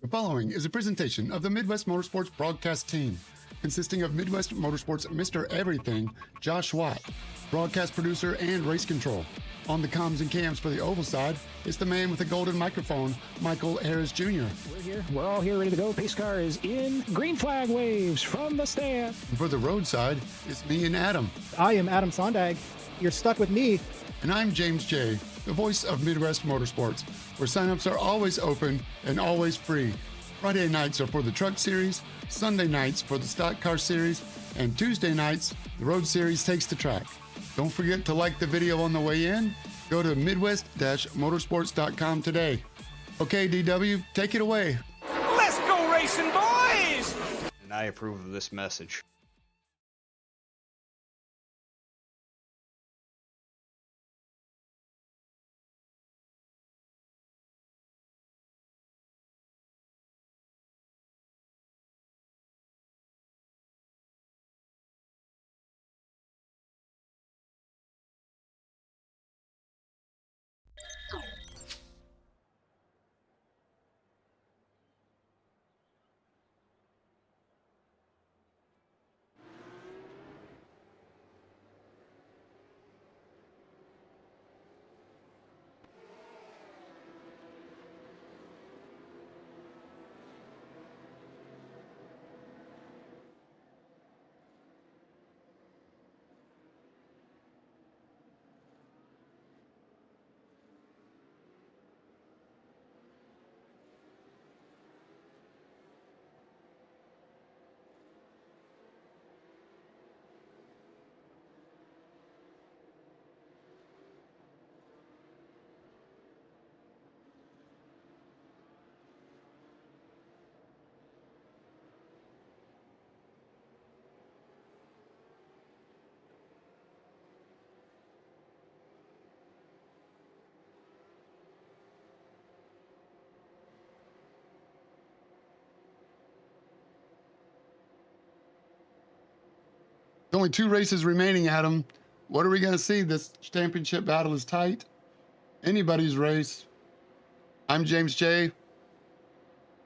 The following is a presentation of the Midwest Motorsports broadcast team, consisting of Midwest Motorsports Mr. Everything, Josh Watt, broadcast producer and race control. On the comms and cams for the oval side, it's the man with the golden microphone, Michael Harris Jr. We're here. We're all here ready to go. Pace car is in. Green flag waves from the stand. And for the road side, it's me and Adam. I am Adam Sondag. You're stuck with me. And I'm James J., the voice of Midwest Motorsports, where signups are always open and always free. Friday nights are for the Truck Series, Sunday nights for the Stock Car Series, and Tuesday nights, the Road Series takes the track. Don't forget to like the video on the way in. Go to midwest-motorsports.com today. Okay, DW, take it away. Let's go racing, boys! And I approve of this message. Only 2 races remaining, Adam. What are we going to see? This championship battle is tight. Anybody's race. I'm James J.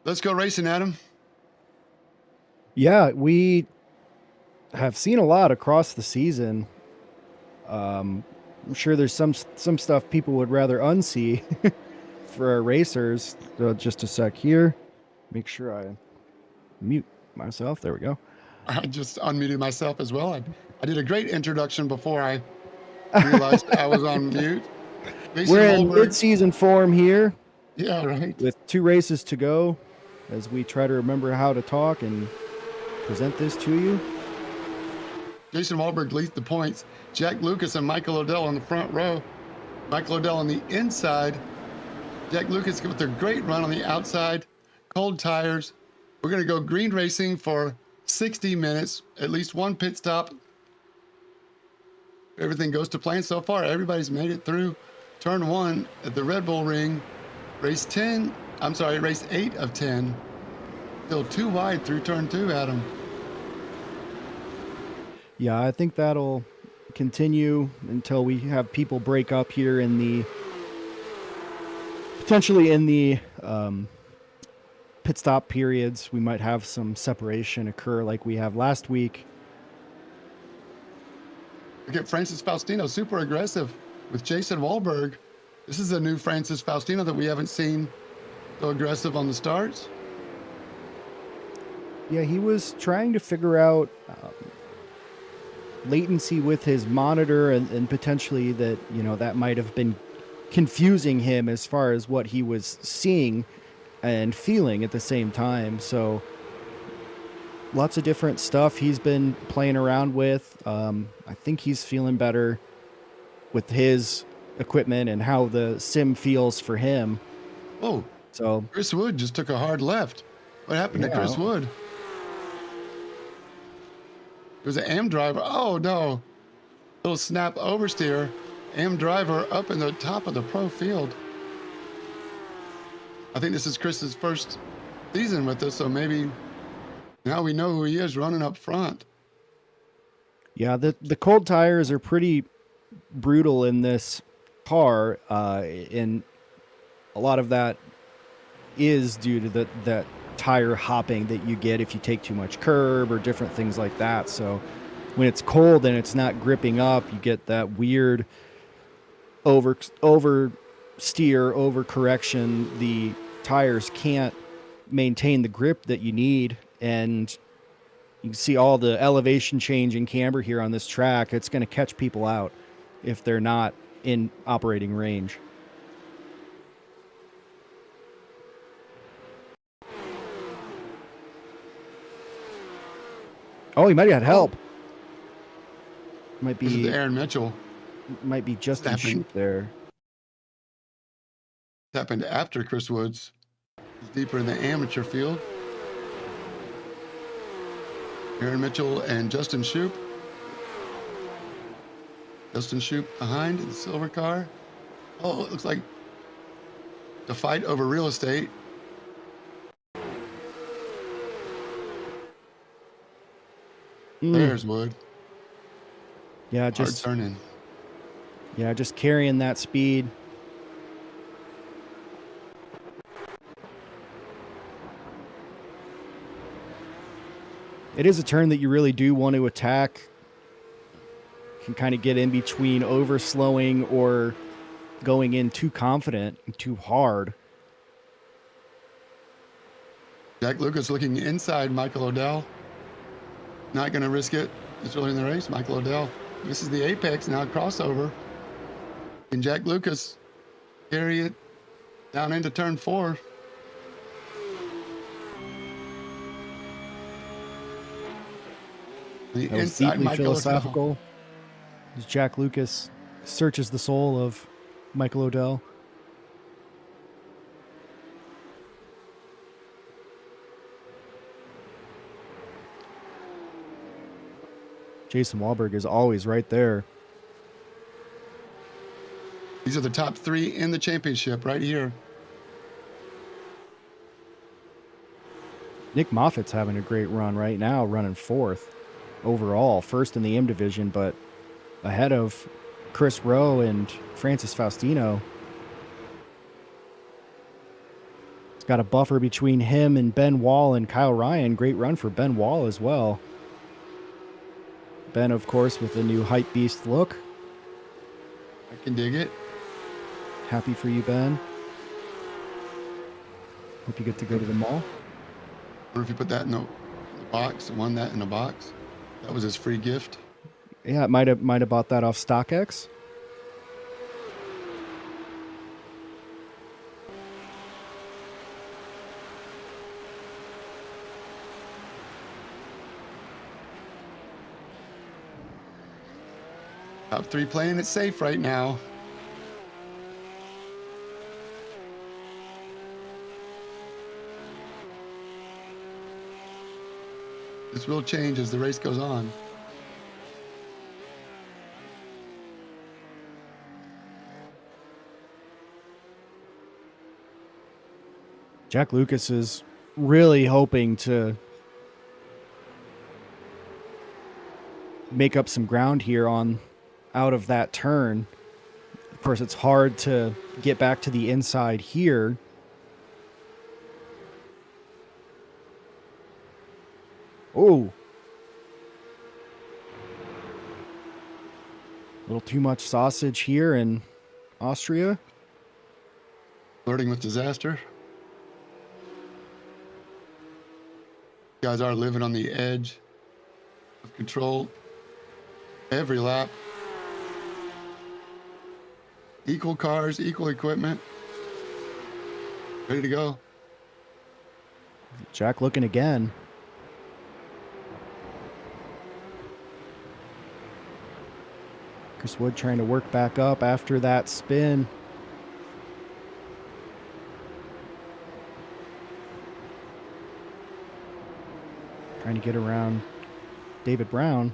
Let's go racing, Adam. Yeah, we have seen a lot across the season. I'm sure there's some stuff people would rather unsee for our racers. So just a sec here. Make sure I mute myself. There we go. I just unmuted myself as well. I did a great introduction before I realized I was on mute. We're in mid-season form here. Yeah, right. With 2 races to go as we try to remember how to talk and present this to you. Jason Wahlberg leads the points. Jack Lucas and Michael Odell on the front row. Michael Odell on the inside. Jack Lucas with a great run on the outside. Cold tires. We're going to go green racing for 60 minutes, at least one pit stop. Everything goes to plan so far. Everybody's made it through turn 1 at the Red Bull Ring. Race 8 of 10. Still too wide through turn 2, Adam. Yeah, I think that'll continue until we have people break up here in the potentially in the pit stop periods. We might have some separation occur like we have last week. Look at Francis Faustino, super aggressive with Jason Wahlberg. This is a new Francis Faustino that we haven't seen so aggressive on the starts. Yeah, he was trying to figure out latency with his monitor and potentially that, that might have been confusing him as far as what he was seeing and feeling at the same time. So lots of different stuff he's been playing around with. I think he's feeling better with his equipment and how the sim feels for him. Oh, so Chris Wood just took a hard left. What happened to Chris Wood? It was an AM driver. Oh no. Little snap oversteer. AM driver up in the top of the pro field. I think this is Chris's first season with us, so maybe now we know who he is running up front. Yeah, the cold tires are pretty brutal in this car, and a lot of that is due to that tire hopping that you get if you take too much curb or different things like that. So when it's cold and it's not gripping up, you get that weird over steer, over correction. The tires can't maintain the grip that you need, and you can see all the elevation change in camber here on this track. It's going to catch people out if they're not in operating range. Oh, he might have had help. Might This is be Aaron Mitchell. might be Justin happened? Shoot there. It happened after Chris Woods. He's deeper in the amateur field. Aaron Mitchell and Justin Shoop. Justin Shoop behind in the silver car. Oh, it looks like the fight over real estate. There's Wood. Yeah, Hard just turning. yeah, just carrying that speed. It is a turn that you really do want to attack. Can kind of get in between overslowing or going in too confident and too hard. Jack Lucas looking inside Michael Odell. Not going to risk it. It's early in the race. Michael Odell. This is the apex now, crossover. Can Jack Lucas carry it down into turn 4? The That was inside deeply Michael Odell. philosophical. As Jack Lucas searches the soul of Michael Odell. Jason Wahlberg is always right there. These are the top 3 in the championship right here. Nick Moffitt's having a great run right now, running 4th overall, 1st in the M division, but ahead of Chris Rowe and Francis Faustino. It's got a buffer between him and Ben Wall and Kyle Ryan. Great run for Ben Wall as well. Ben, of course, with the new Hype Beast look. I can dig it. Happy for you, Ben. Hope you get to go to the mall. I wonder if you put that in the box, won that in a box. That was his free gift. Yeah, might have bought that off StockX. Top 3 playing it safe right now. This will change as the race goes on. Jack Lucas is really hoping to make up some ground here on out of that turn. Of course, it's hard to get back to the inside here. Oh. A little too much sausage here in Austria. Flirting with disaster. Guys are living on the edge of control every lap. Equal cars, equal equipment. Ready to go. Jack looking again. Chris Wood trying to work back up after that spin. Trying to get around David Brown.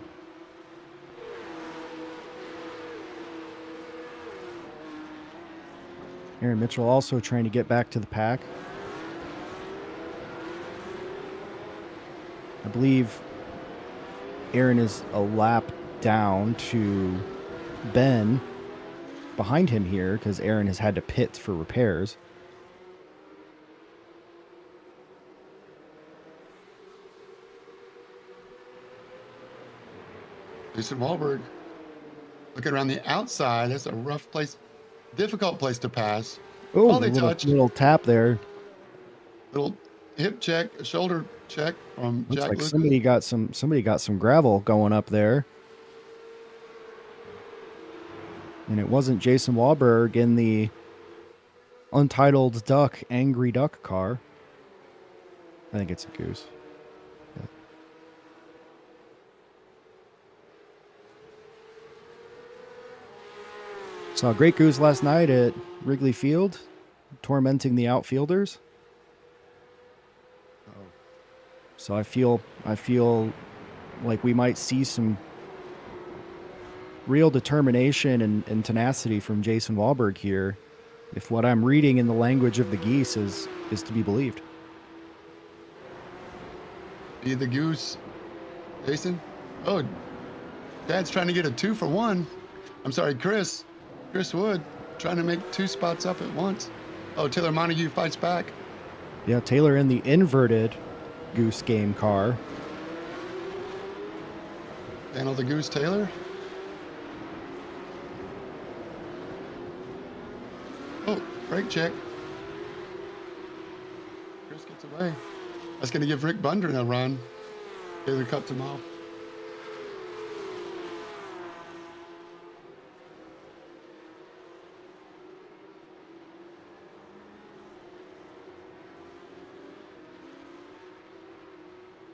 Aaron Mitchell also trying to get back to the pack. I believe Aaron is a lap down to Ben behind him here because Aaron has had to pit for repairs. Jason Wahlberg looking around the outside. That's a rough place, difficult place to pass. Oh, Oh, a they little, touched. little tap there. Little hip check, a shoulder check from Looks Jack like Lucas. somebody got some gravel going up there. And it wasn't Jason Wahlberg in the Untitled Duck Angry Duck car. I think it's a Goose. Yeah. Saw a great Goose last night at Wrigley Field, tormenting the outfielders. So I feel like we might see some real determination and tenacity from Jason Wahlberg here, if what I'm reading in the language of the geese is to be believed. Be the Goose, Jason. Oh, Dad's trying to get a 2-for-1. I'm sorry, Chris Wood trying to make 2 spots up at once. Oh, Taylor Montague fights back. Yeah, Taylor in the inverted Goose game car. Handle the Goose, Taylor. Oh, brake check. Chris gets away. That's going to give Rick Bundren a run. Taylor cuts him off.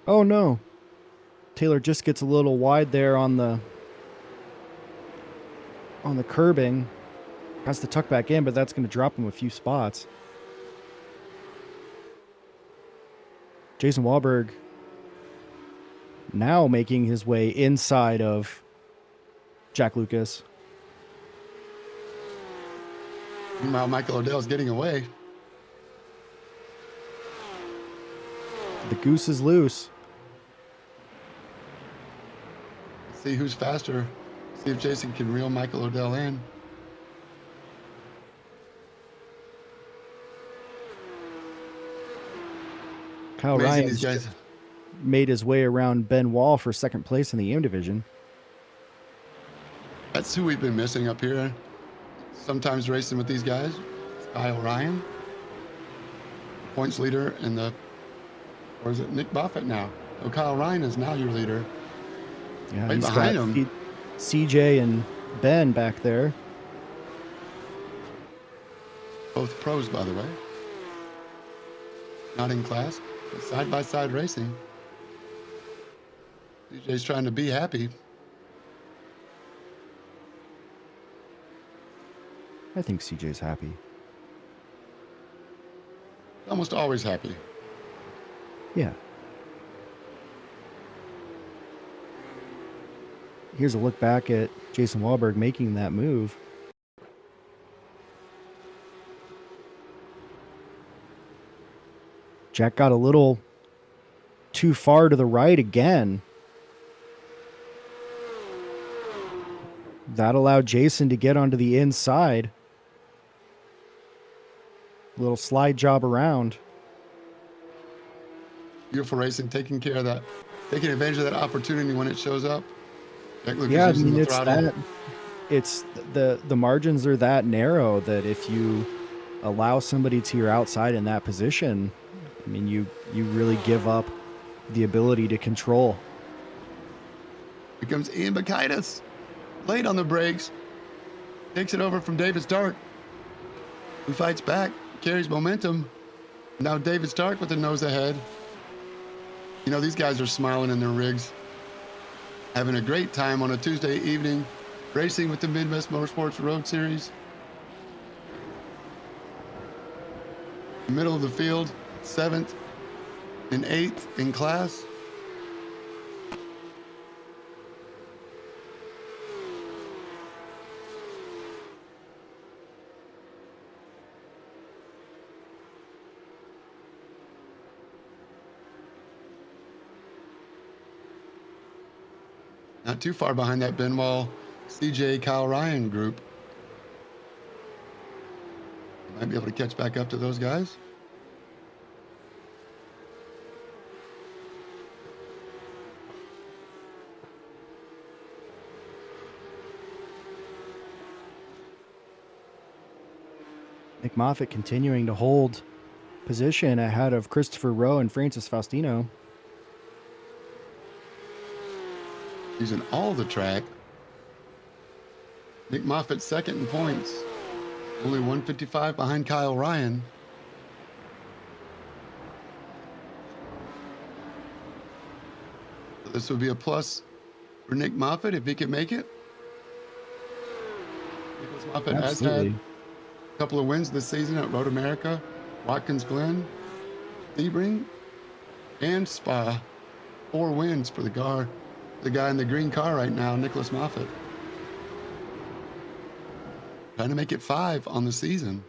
Oh no. Taylor just gets a little wide there on the curbing. Has to tuck back in, but that's going to drop him a few spots. Jason Wahlberg now making his way inside of Jack Lucas. Meanwhile, Michael Odell's getting away. The Goose is loose. See who's faster. See if Jason can reel Michael Odell in. Kyle Amazing Ryan these guys. made his way around Ben Wall for second place in the AM division. That's who we've been missing up here. Sometimes racing with these guys. Kyle Ryan, points leader in the, or is it Nick Buffett now? Oh, Kyle Ryan is now your leader. Yeah, Right he's behind got him. CJ and Ben back there. Both pros, by the way. Not in class, but side-by-side racing. DJ's trying to be happy. I think CJ's happy. Almost always happy. Yeah. Here's a look back at Jason Wahlberg making that move. Jack got a little too far to the right again. That allowed Jason to get onto the inside. Little slide job around. Beautiful racing, taking care of that, taking advantage of that opportunity when it shows up. Jack Lucas Yeah, I using mean, the it's throttle. that. It's the margins are that narrow that if you allow somebody to your outside in that position, I mean, you really give up the ability to control. Here comes Ian Bakaitis, late on the brakes, takes it over from David Stark, who fights back, carries momentum. Now David Stark with the nose ahead. You know, these guys are smiling in their rigs, having a great time on a Tuesday evening, racing with the Midwest Motorsports Road Series. Middle of the field, 7th and 8th in class. Not too far behind that Benwall, CJ, Kyle Ryan group. Might be able to catch back up to those guys. Nick Moffitt continuing to hold position ahead of Christopher Rowe and Francis Faustino. Using all the track. Nick Moffitt second in points. Only 155 behind Kyle Ryan. So this would be a plus for Nick Moffitt if he can make it. Nicholas Moffitt has had a couple of wins this season at Road America, Watkins Glen, Sebring, and Spa. 4 wins for the guy in the green car right now, Nicholas Moffitt. Trying to make it 5 on the season.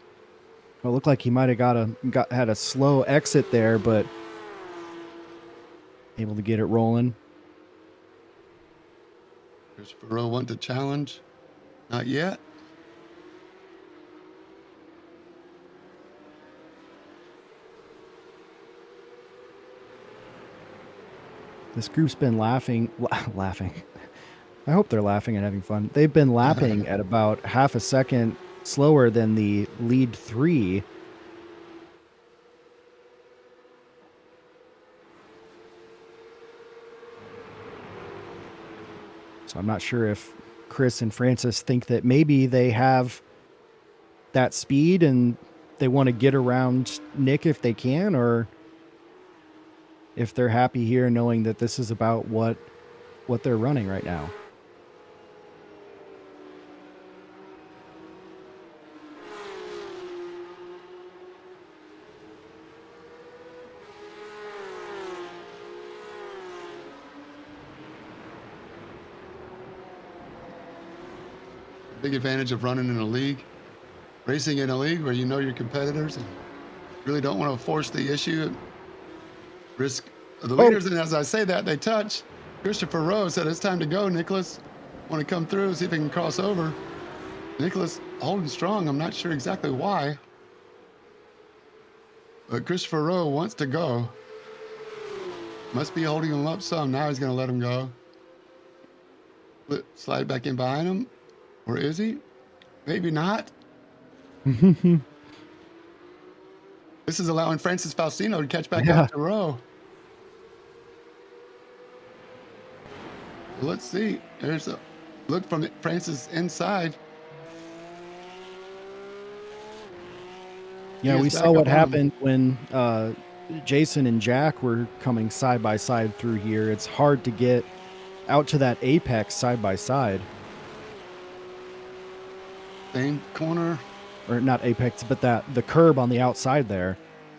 Well, it looked like he might have had a slow exit there, but able to get it rolling. Christopher Rowe want to challenge. Not yet. This group's been laughing. I hope they're laughing and having fun. They've been lapping at about half a second slower than the lead 3. So I'm not sure if Chris and Francis think that maybe they have that speed and they want to get around Nick if they can, or if they're happy here knowing that this is about what they're running right now. Big advantage of running in a league, racing in a league where you know your competitors and really don't want to force the issue, risk the leaders. And as I say that, they touch. Christopher Rowe said, "It's time to go, Nicholas. Want to come through, see if he can cross over." Nicholas holding strong. I'm not sure exactly why, but Christopher Rowe wants to go. Must be holding him up some. Now he's going to let him go. Slide back in behind him. Or is he? Maybe not. This is allowing Francis Faustino to catch back up to Rowe. Let's see. There's a look from Francis inside. Yeah, we saw what happened when Jason and Jack were coming side by side through here. It's hard to get out to that apex side by side. Same corner. Or not apex, but the curb on the outside there.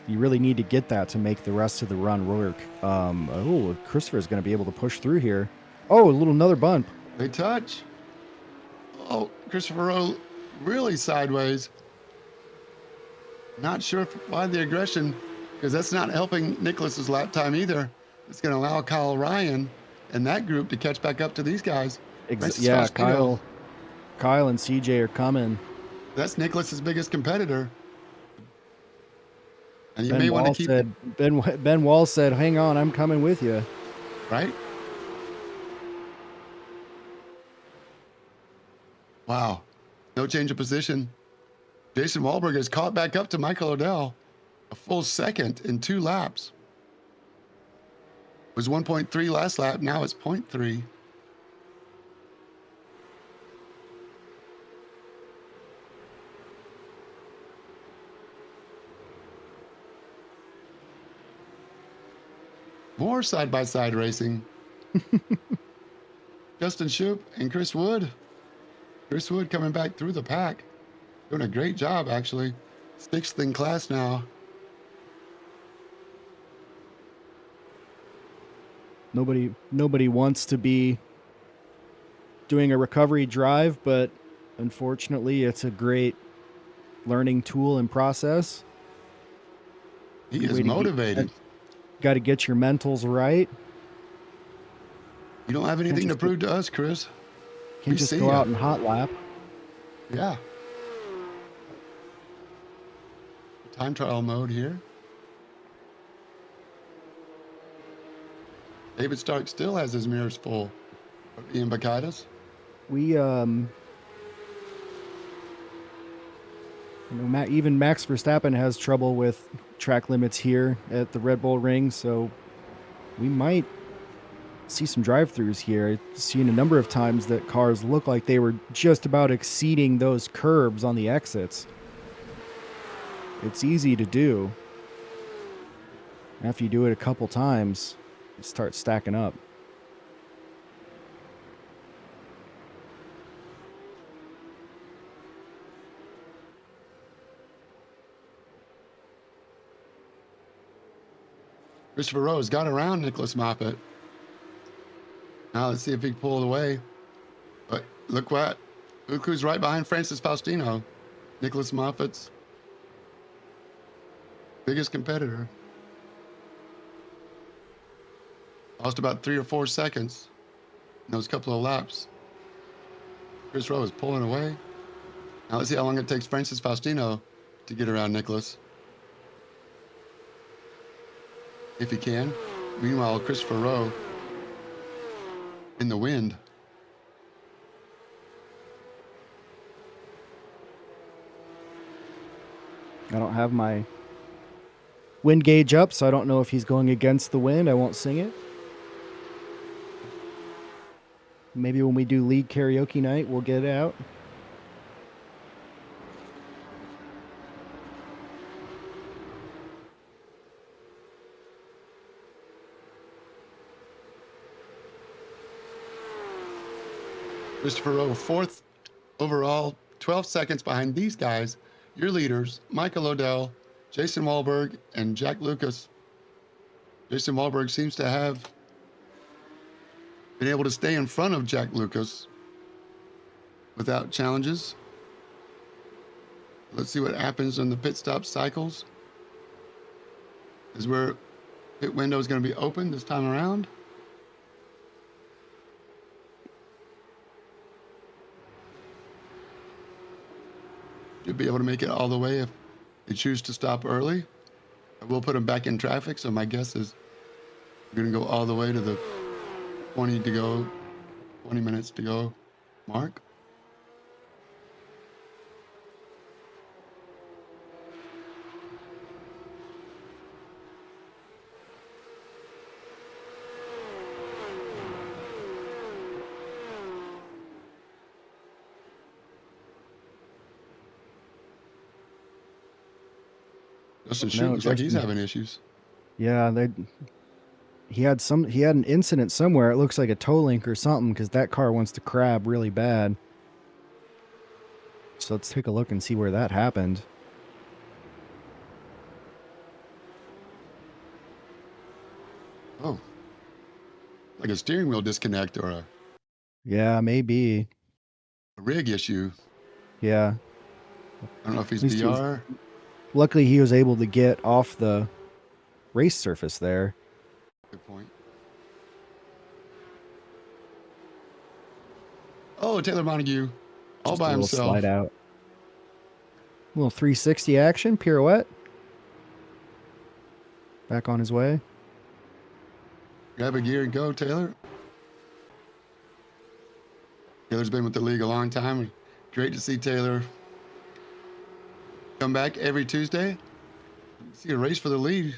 You really need to get that to make the rest of the run work. Christopher's going to be able to push through here. Oh, another bump. They touch. Oh, Christopher Rowe really sideways. Not sure why the aggression, because that's not helping Nicholas's lap time either. It's going to allow Kyle Ryan and that group to catch back up to these guys. Yeah, Kyle and CJ are coming. That's Nicholas's biggest competitor. And you Ben may want to keep Ben Wall said, "Hang on, I'm coming with you." Right? Wow. No change of position. Jason Wahlberg has caught back up to Michael Odell. A full second in 2 laps. It was 1.3 last lap. Now it's 0.3. More side-by-side racing. Justin Shoup and Chris Wood. Chris Wood coming back through the pack. Doing a great job, actually. 6th in class now. Nobody wants to be doing a recovery drive, but unfortunately, it's a great learning tool and process. He is motivated. Got to get your mentals right. You don't have anything to prove to us, Chris. Can't just go out and hot lap. Yeah. Time trial mode here. David Stark still has his mirrors full. Ian Bacaitis. We You know, even Max Verstappen has trouble with track limits here at the Red Bull Ring, so we might see some drive-throughs here. I've seen a number of times that cars look like they were just about exceeding those curbs on the exits. It's easy to do. After you do it a couple times, it starts stacking up. Christopher Rose got around Nicholas Moffat. Now let's see if he can pull it away. But look who's right behind Francis Faustino. Nicholas Moffat's biggest competitor. Lost about 3 or 4 seconds in those couple of laps. Chris Rose pulling away. Now let's see how long it takes Francis Faustino to get around Nicholas. If he can. Meanwhile, Christopher Rowe in the wind. I don't have my wind gauge up, so I don't know if he's going against the wind. I won't sing it. Maybe when we do league karaoke night, we'll get it out. Christopher Rowe, 4th overall, 12 seconds behind these guys. Your leaders, Michael Odell, Jason Wahlberg, and Jack Lucas. Jason Wahlberg seems to have been able to stay in front of Jack Lucas without challenges. Let's see what happens on the pit stop cycles. Is where pit window is going to be open this time around. You'll be able to make it all the way if they choose to stop early. I will put them back in traffic, so my guess is we're going to go all the way to the 20 minutes to go mark. Justin Shute looks like he's having issues. Yeah, he had an incident somewhere. It looks like a tow link or something because that car wants to crab really bad. So let's take a look and see where that happened. Oh, like a steering wheel disconnect or a Yeah, maybe. rig issue. Yeah. I don't know if he's At least he was- VR. Luckily, he was able to get off the race surface there. Good point. Oh, Taylor Montague, all Just by a little himself. slide out. A little 360 action, pirouette. Back on his way. Grab a gear and go, Taylor. Taylor's been with the league a long time. Great to see Taylor come back every Tuesday. See a race for the lead.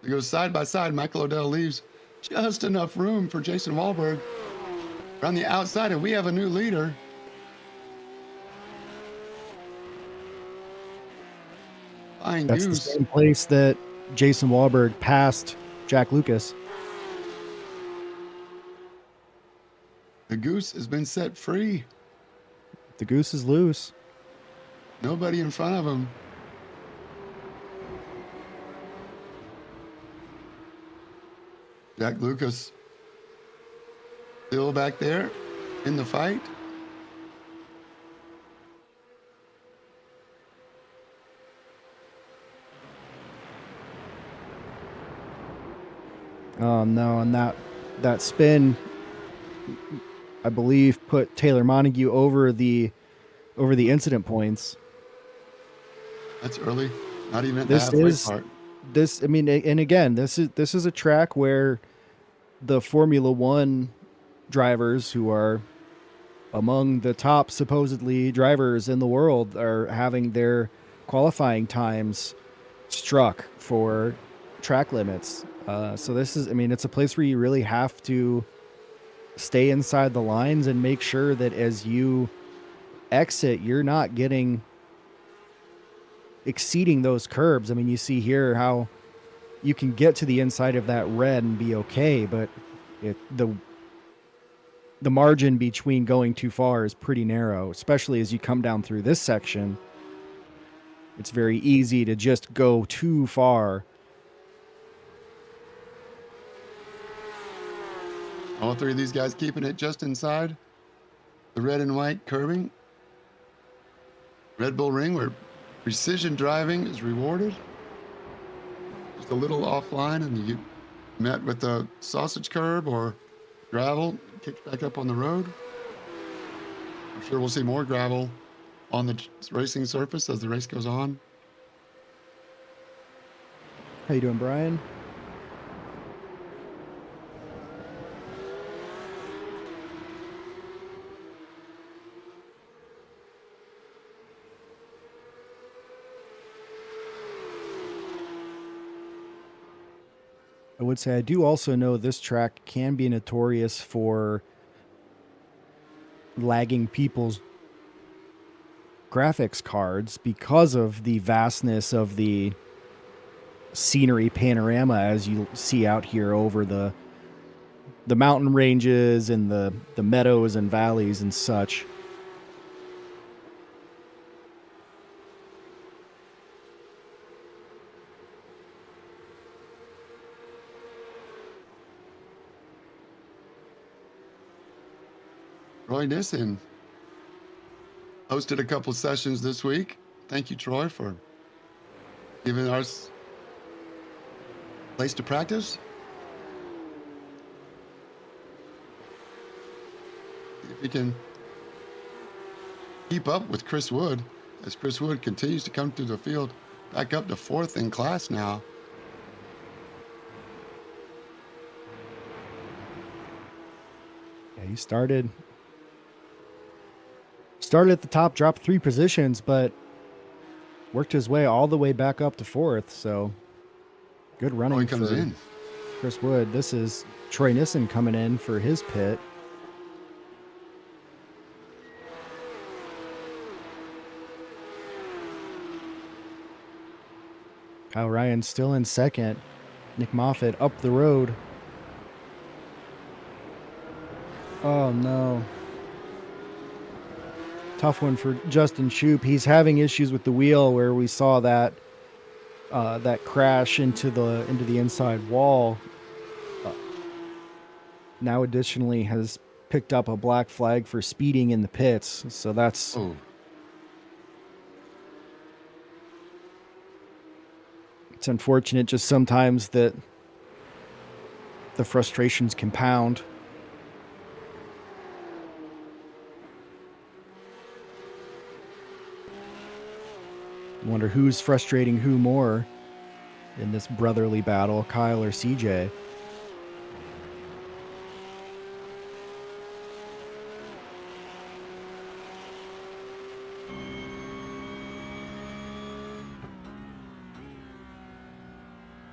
It goes side by side. Michael Odell leaves just enough room for Jason Wahlberg. We're on the outside, and we have a new leader. Flying That's the Goose. same place that Jason Wahlberg passed Jack Lucas. The Goose has been set free. The goose is loose. Nobody in front of him. Jack Lucas still back there in the fight. No, and that spin, I believe, put Taylor Montague over the incident points. That's early. Not even at the This halfway is part. this. I mean, and again, this is a track where the Formula One drivers, who are among the top supposedly drivers in the world, are having their qualifying times struck for track limits. So this is, I mean, it's a place where you really have to stay inside the lines and make sure that as you exit, you're not exceeding those curbs. I mean, you see here how you can get to the inside of that red and be okay, but the margin between going too far is pretty narrow, especially as you come down through this section. It's very easy to just go too far. All three of these guys keeping it just inside the red and white curbing. Red Bull Ring, where precision driving is rewarded. Just a little offline, and you get met with a sausage curb or gravel, kicked back up on the road. I'm sure we'll see more gravel on the racing surface as the race goes on. How you doing, Brian? I would say I do also know this track can be notorious for lagging people's graphics cards because of the vastness of the scenery panorama as you see out here over the mountain ranges and the meadows and valleys and such. Troy Nissen hosted a couple sessions this week. Thank you, Troy, for giving us place to practice. If we can keep up with Chris Wood, as Chris Wood continues to come through the field, back up to 4th in class now. Yeah, he started at the top, dropped 3 positions, but worked his way all the way back up to 4th. So good running Troy comes for in. Chris Wood. This is Troy Nissen coming in for his pit. Kyle Ryan still in second. Nick Moffitt up the road. Oh no. Tough one for Justin Shoup. He's having issues with the wheel where we saw that crash into the inside wall. Now additionally has picked up a black flag for speeding in the pits. So that's it's unfortunate just sometimes that the frustrations compound. Wonder who's frustrating who more in this brotherly battle, Kyle or CJ.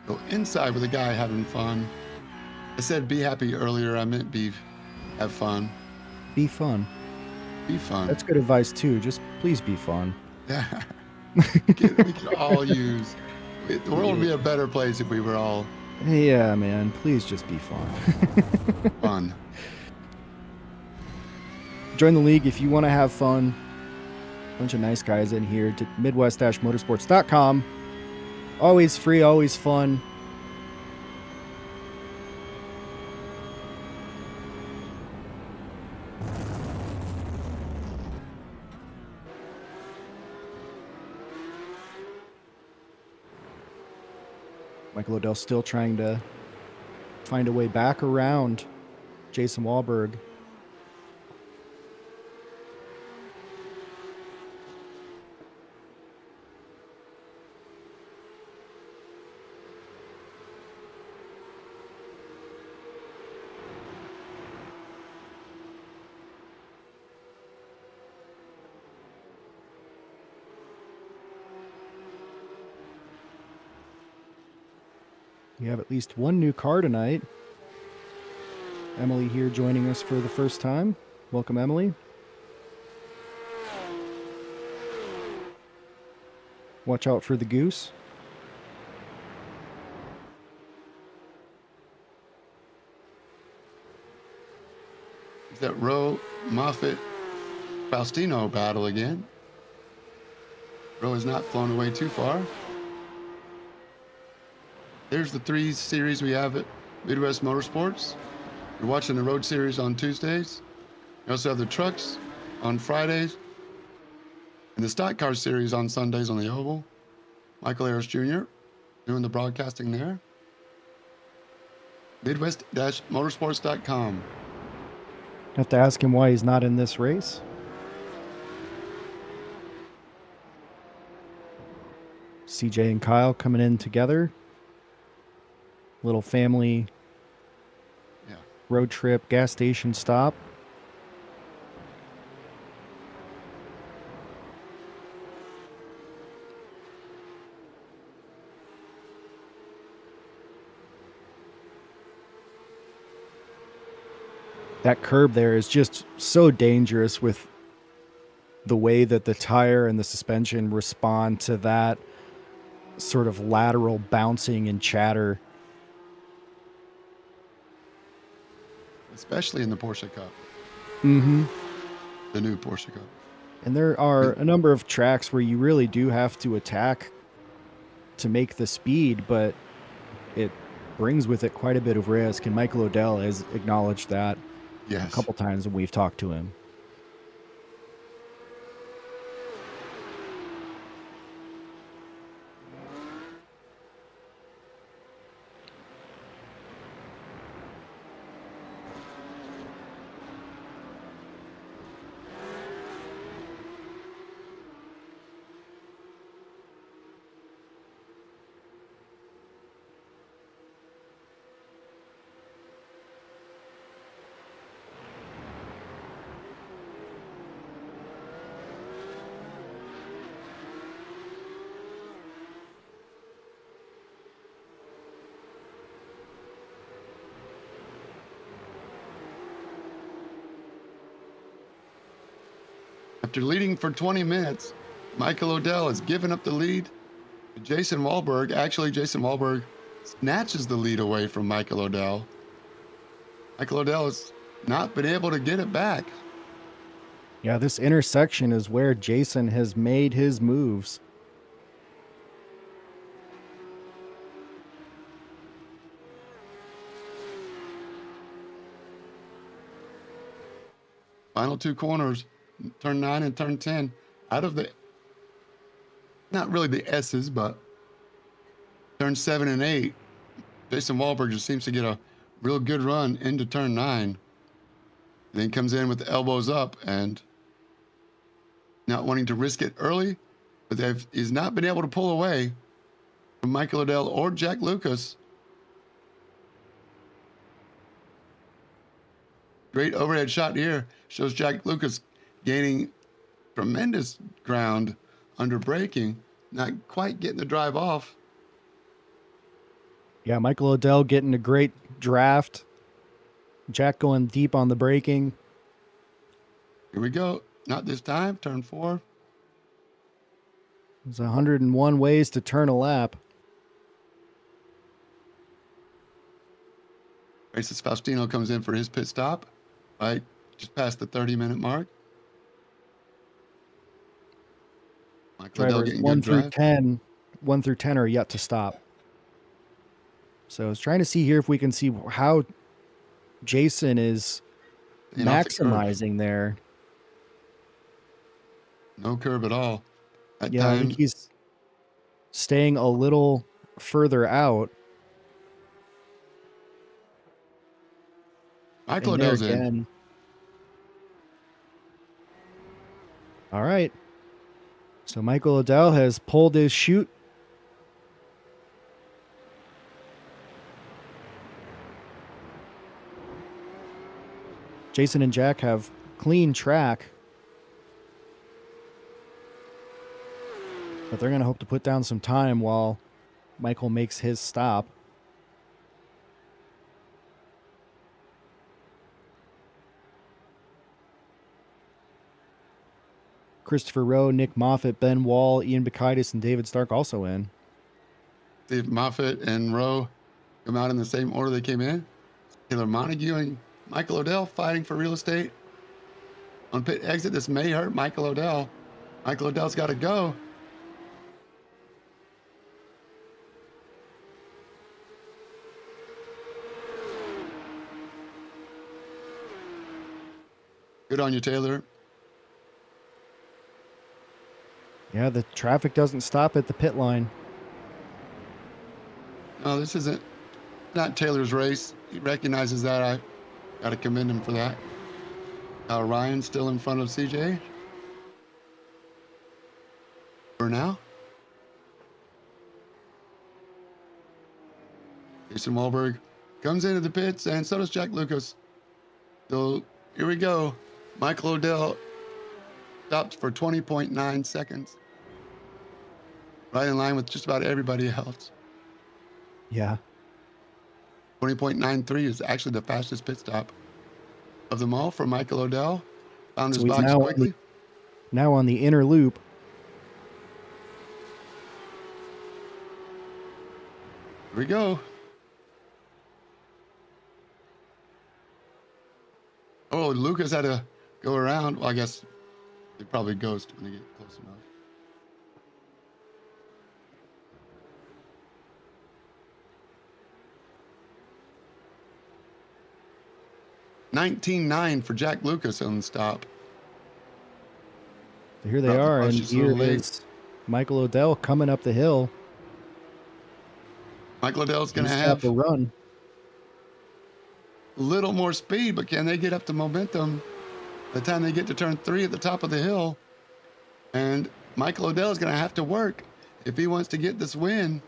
Go inside with a guy having fun. I said be happy earlier. I meant have fun. Be fun. Be fun. That's good advice too. Just please be fun. Yeah. we could all use. The world would be a better place if we were all Yeah, man. Please just be fun. fun. Join the league if you want to have fun. Bunch of nice guys in here to midwest-motorsports.com. Always free, always fun. Michael Odell still trying to find a way back around Jason Wahlberg. We have at least one new car tonight. Emily here joining us for the first time. Welcome, Emily. Watch out for the goose. Is that Rowe, Moffitt, Faustino battle again? Rowe has not flown away too far. There's the 3 series we have at Midwest Motorsports. You're watching the Road Series on Tuesdays. You also have the trucks on Fridays and the Stock Car Series on Sundays on the Oval. Michael Harris Jr. doing the broadcasting there. Midwest-motorsports.com. Have to ask him why he's not in this race. CJ and Kyle coming in together. Little family road trip, gas station stop. That curb there is just so dangerous with the way that the tire and the suspension respond to that sort of lateral bouncing and chatter. Especially in the Porsche Cup. Mm-hmm. The new Porsche Cup. And there are a number of tracks where you really do have to attack to make the speed, but it brings with it quite a bit of risk. And Michael O'Dell has acknowledged that a couple times when we've talked to him. After leading for 20 minutes, Michael O'Dell has given up the lead to Jason Wahlberg. Actually, Jason Wahlberg snatches the lead away from Michael O'Dell. Michael O'Dell has not been able to get it back. Yeah, this intersection is where Jason has made his moves. Final 2 corners, turn 9 and turn 10, out of the, not really the S's, but turn 7 and 8. Jason Wahlberg just seems to get a real good run into turn 9. Then comes in with the elbows up and not wanting to risk it early, but he's not been able to pull away from Michael O'Dell or Jack Lucas. Great overhead shot here. Shows Jack Lucas gaining tremendous ground under braking, not quite getting the drive off. Yeah, Michael O'Dell getting a great draft. Jack going deep on the braking. Here we go. Not this time. Turn 4. There's 101 ways to turn a lap. Races Faustino comes in for his pit stop, right just past the 30-minute mark. Michael O'Dell Drivers getting 1 good through drive. 10, 1 through 10 are yet to stop. So I was trying to see here if we can see how Jason is And off the curb. maximizing there. No curb at all. That Yeah, I time, think he's staying a little further out. Michael And there O'Dell's in. again. All right. So Michael O'Dell has pulled his chute. Jason and Jack have clean track. But they're going to hope to put down some time while Michael makes his stop. Christopher Rowe, Nick Moffitt, Ben Wall, Ian Bacaitis, and David Stark also in. Steve Moffitt and Rowe come out in the same order they came in. Taylor Montague and Michael Odell fighting for real estate. On pit exit, this may hurt Michael Odell. Michael Odell's got to go. Good on you, Taylor. Yeah, the traffic doesn't stop at the pit line. No, this isn't not Taylor's race. He recognizes that. I got to commend him for that. Ryan still in front of CJ. For now. Jason Wahlberg comes into the pits, and so does Jack Lucas. So here we go. Michael Odell stopped for 20.9 seconds. Right in line with just about everybody else. Yeah. 20.93 is actually the fastest pit stop of them all for Michael Odell. Found his he's box quickly. Now on the inner loop. Here we go. Oh, Lucas had to go around. Well, I guess they probably ghost when they get close enough. $19.9 for Jack Lucas on the stop. Here they are, and here is Michael Odell coming up the hill. Michael Odell's going to have a run. A little more speed, but can they get up to momentum by the time they get to turn 3 at the top of the hill? And Michael Odell is going to have to work if he wants to get this win.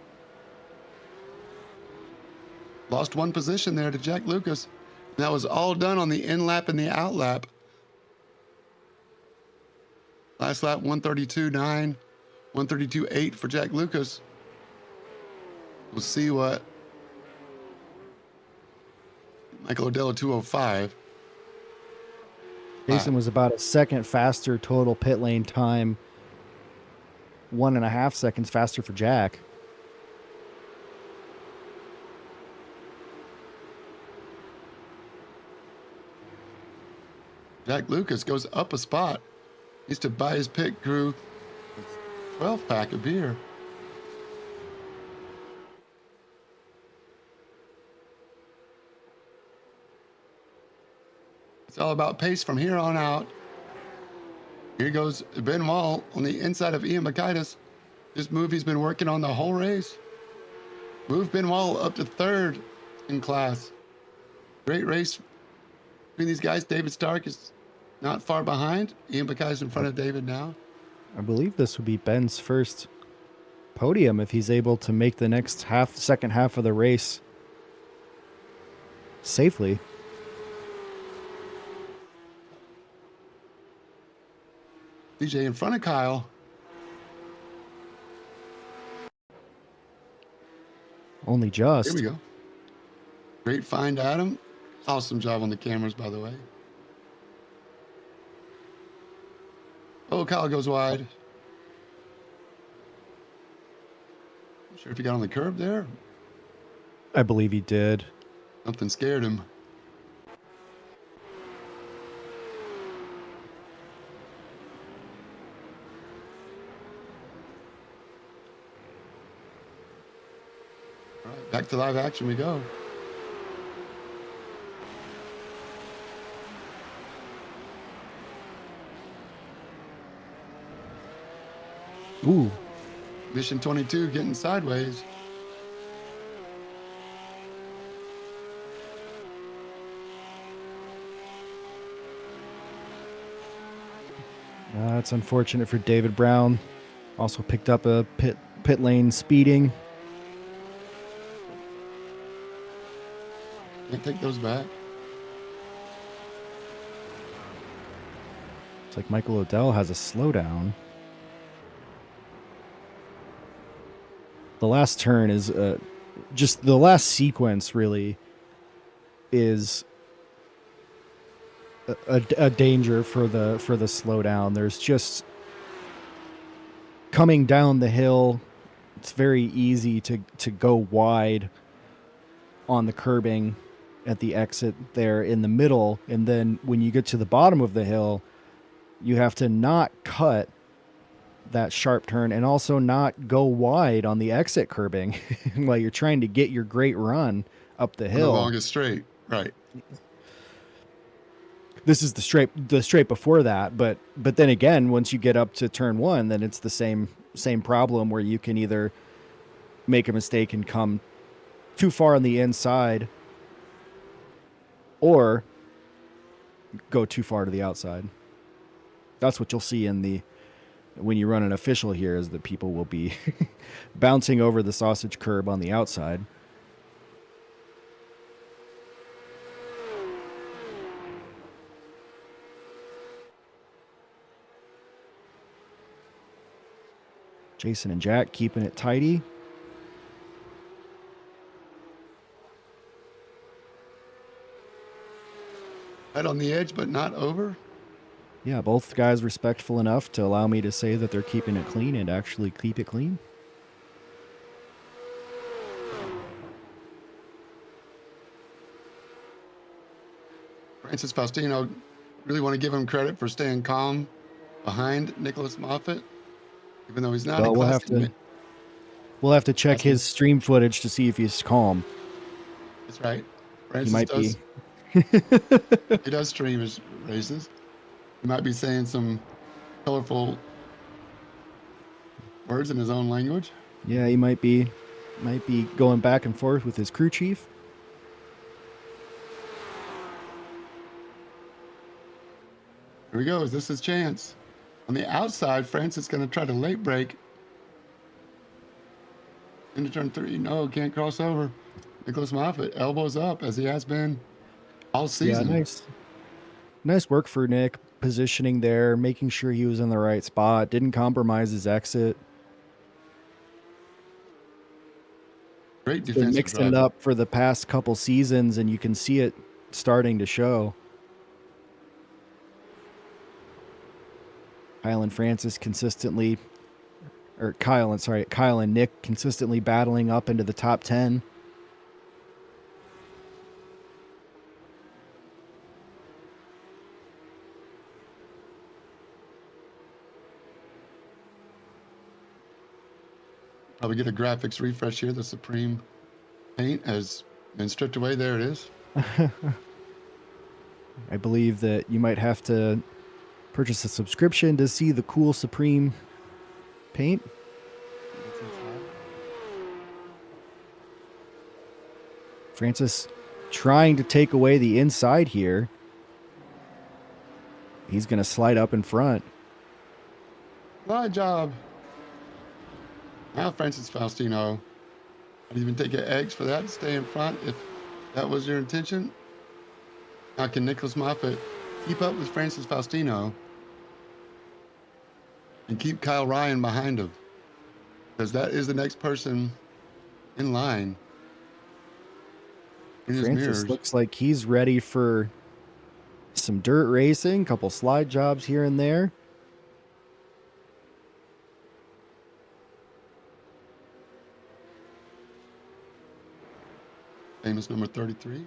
Lost one position there to Jack Lucas. That was all done on the in lap and the out lap. Last lap, 132.9, 132.8 for Jack Lucas. We'll see what Michael Odell 205. Jason was about a second faster total pit lane time. 1.5 seconds faster for Jack. Jack Lucas goes up a spot. He used to buy his pit crew a 12-pack of beer. It's all about pace from here on out. Here goes Ben Wall on the inside of Ian Bacaitis. This move he's been working on the whole race. Move Ben Wall up to 3rd in class. Great race between these guys. David Stark is not far behind. Ian Bacaitis in front of David now. I believe this would be Ben's first podium if he's able to make the next second half of the race safely. DJ in front of Kyle. Only just. Here we go. Great find, Adam. Awesome job on the cameras, by the way. Oh, Kyle goes wide. Not sure if he got on the curb there. I believe he did. Something scared him. All right, back to live action we go. Ooh. Mission 22 getting sideways. It's unfortunate for David Brown. Also picked up a pit lane speeding. Can't take those back. It's like Michael Odell has a slowdown. The last turn is just the last sequence really is a danger for the slowdown. There's just coming down the hill, it's very easy to go wide on the curbing at the exit there in the middle. And then when you get to the bottom of the hill, you have to not cut that sharp turn and also not go wide on the exit curbing while you're trying to get your great run up the On hill. the longest straight, right? This is the straight before that, but then again, once you get up to turn 1, then it's the same problem where you can either make a mistake and come too far on the inside or go too far to the outside. That's what you'll see when you run an official here, is that people will be bouncing over the sausage curb on the outside. Jason and Jack keeping it tidy. Right on the edge, but not over. Yeah, both guys respectful enough to allow me to say that they're keeping it clean and actually keep it clean. Francis Faustino, really want to give him credit for staying calm behind Nicholas Moffitt, even though he's not Well, a we'll have to check his stream footage to see if he's calm. That's right. He Francis might does. be. He does stream his races. He might be saying some colorful words in his own language. Yeah, he might be going back and forth with his crew chief. Here he goes. This is his chance. On the outside, Francis going to try to late break into turn 3. No, can't cross over. Nicholas Moffitt, elbows up as he has been all season. Yeah, nice work for Nick, positioning there, making sure he was in the right spot, didn't compromise his exit. Great Been defensive mixing it drive. up for the past couple seasons, and you can see it starting to show. Kyle and Nick consistently battling up into the top 10. Probably get a graphics refresh here. The Supreme paint has been stripped away. There it is. I believe that you might have to purchase a subscription to see the cool Supreme paint. Francis trying to take away the inside here. He's going to slide up in front. My job. Now Francis Faustino. I'd even take an X for that. Stay in front if that was your intention. Now can Nicholas Moffitt keep up with Francis Faustino and keep Kyle Ryan behind him? Because that is the next person in line. In his Francis mirrors. looks like he's ready for some dirt racing, couple slide jobs here and there. Famous number 33.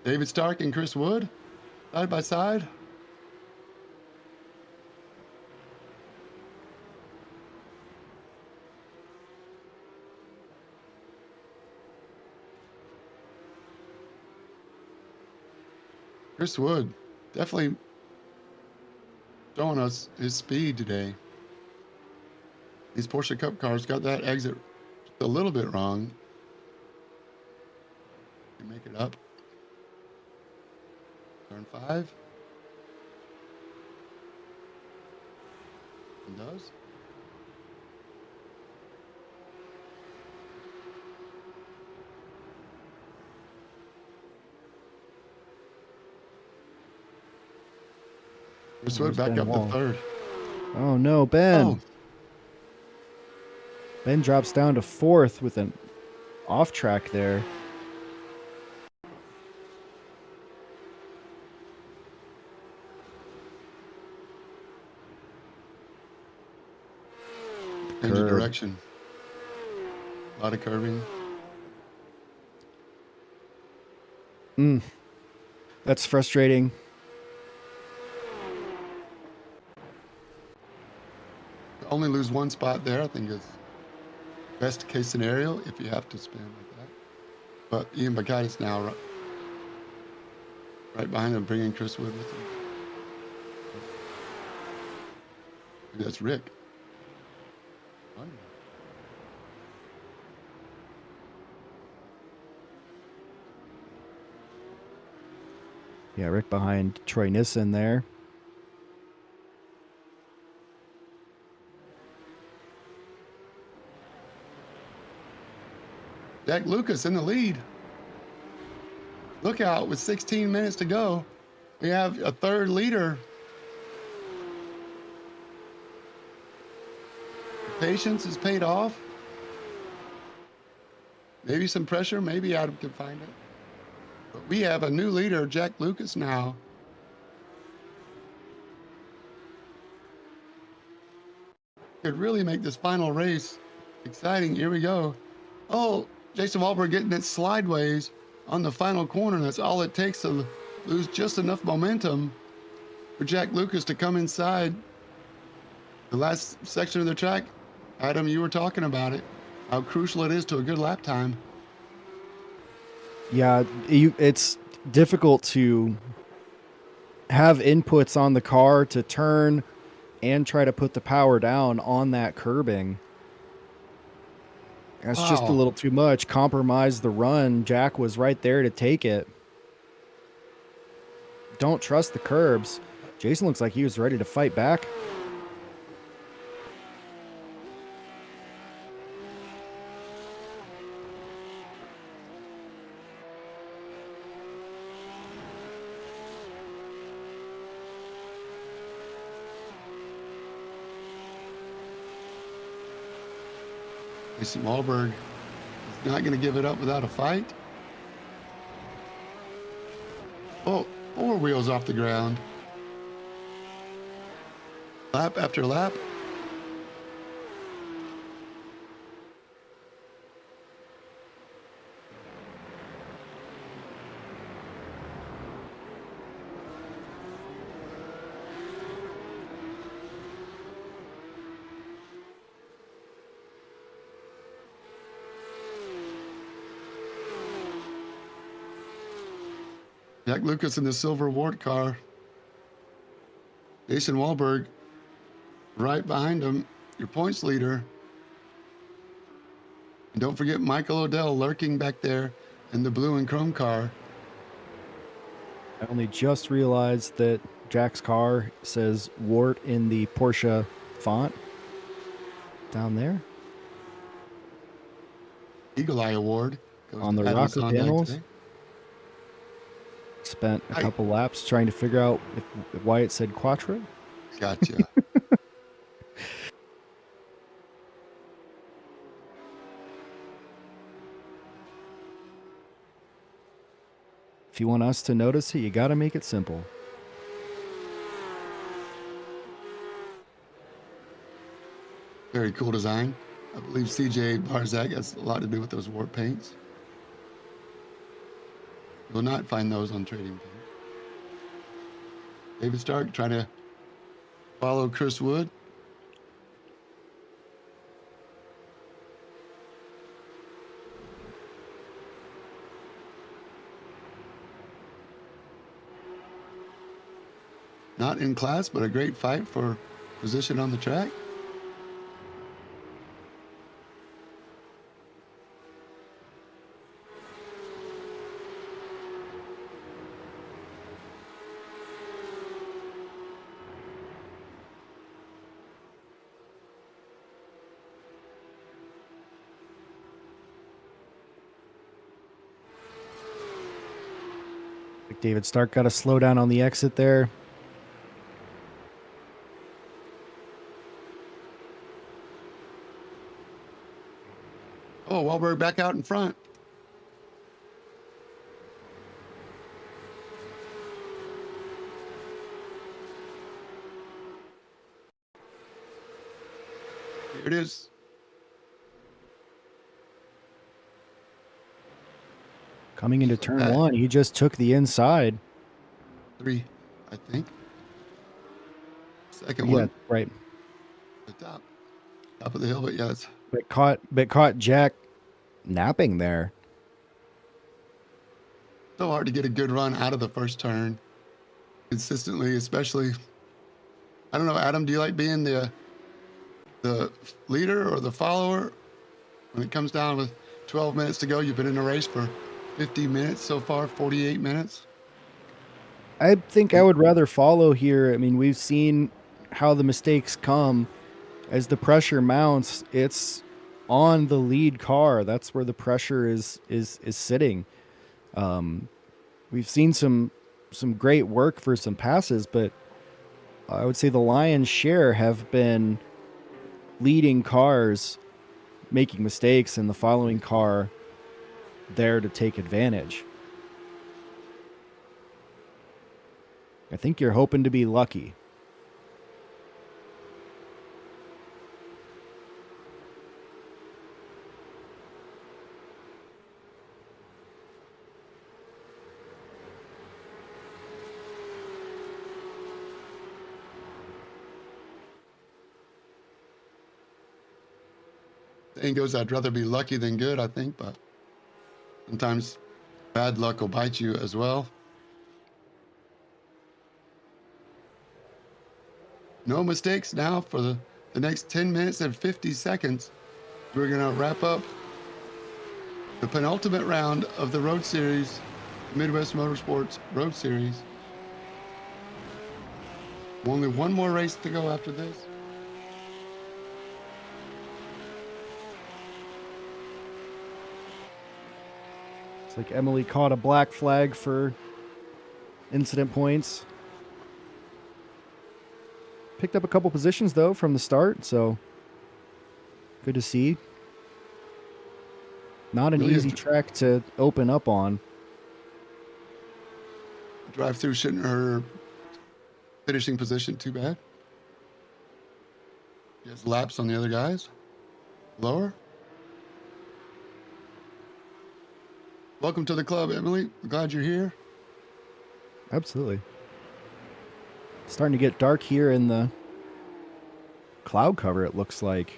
David Stark and Chris Wood, side by side. Chris Wood definitely showing us his speed today. These Porsche Cup cars got that exit just a little bit wrong. Can make it up. Turn 5. And does. Chris Wood back Ben up Wall. to 3rd. Oh no, Ben. Oh, Ben drops down to 4th with an off track there. Change of curb. direction. A lot of curving. That's frustrating. Only lose one spot there, I think, is best case scenario if you have to spin like that. But Ian Bacardis now right behind him, bringing Chris Wood with him. Maybe that's Rick. Yeah, Rick behind Troy Nissen there. Jack Lucas in the lead. Look out, with 16 minutes to go. We have a third leader. Patience is paid off. Maybe some pressure, maybe Adam can find it. But we have a new leader, Jack Lucas, now. Could really make this final race exciting. Here we go. Oh, Jason Wahlberg getting it slideways on the final corner. That's all it takes to lose just enough momentum for Jack Lucas to come inside the last section of the track. Adam, you were talking about it, how crucial it is to a good lap time. Yeah, it's difficult to have inputs on the car to turn and try to put the power down on that curbing. That's just a Wow. little too much. Compromise the run. Jack was right there to take it. Don't trust the curbs. Jason looks like he was ready to fight back. Jason Wahlberg is not going to give it up without a fight. Oh, 4 wheels off the ground. Lap after lap. Jack Lucas in the silver Wart car. Jason Wahlberg right behind him, your points leader. And don't forget Michael Odell lurking back there in the blue and chrome car. I only just realized that Jack's car says Wart in the Porsche font down there Eagle Eye Award goes on to the Adam rocker Sondheim panels. today. Spent a couple laps trying to figure out why it said Quattro. Gotcha. If you want us to notice it, you got to make it simple. Very cool design. I believe CJ Barzak has a lot to do with those Wart paints. You will not find those on Trading Paint. David Stark trying to follow Chris Wood. Not in class, but a great fight for position on the track. Like David Stark got to slow down on the exit there. Oh, Wahlberg back out in front. Here it is. Coming into Just like turn that. 1, he just took the inside. 3, I think. Second Yeah, one, right. the top of the hill, but yeah, it's But caught Jack napping there. so hard to get a good run out of the first turn consistently, especially. I don't know, Adam, do you like being the leader or the follower when it comes down with 12 minutes to go? You've been in a race for 50 minutes so far, 48 minutes. I think I would rather follow here. I mean, we've seen how the mistakes come as the pressure mounts. It's on the lead car. That's where the pressure is sitting. We've seen some great work for some passes, but I would say the lion's share have been leading cars making mistakes and the following car there to take advantage. I think you're hoping to be lucky. Saying goes, I'd rather be lucky than good, I think, but sometimes bad luck will bite you as well. No mistakes now for the next 10 minutes and 50 seconds. We're going to wrap up the penultimate round of the Road Series, Midwest Motorsports Road Series. Only one more race to go after this. It's like Emily caught a black flag for incident points. Picked up a couple positions, though, from the start, so good to see. Not an Really easy track to open up on. Drive-through shouldn't hurt her finishing position too bad. She has laps on the other guys. Lower. Welcome to the club, Emily. We're glad you're here. Absolutely. Starting to get dark here in the cloud cover, it looks like.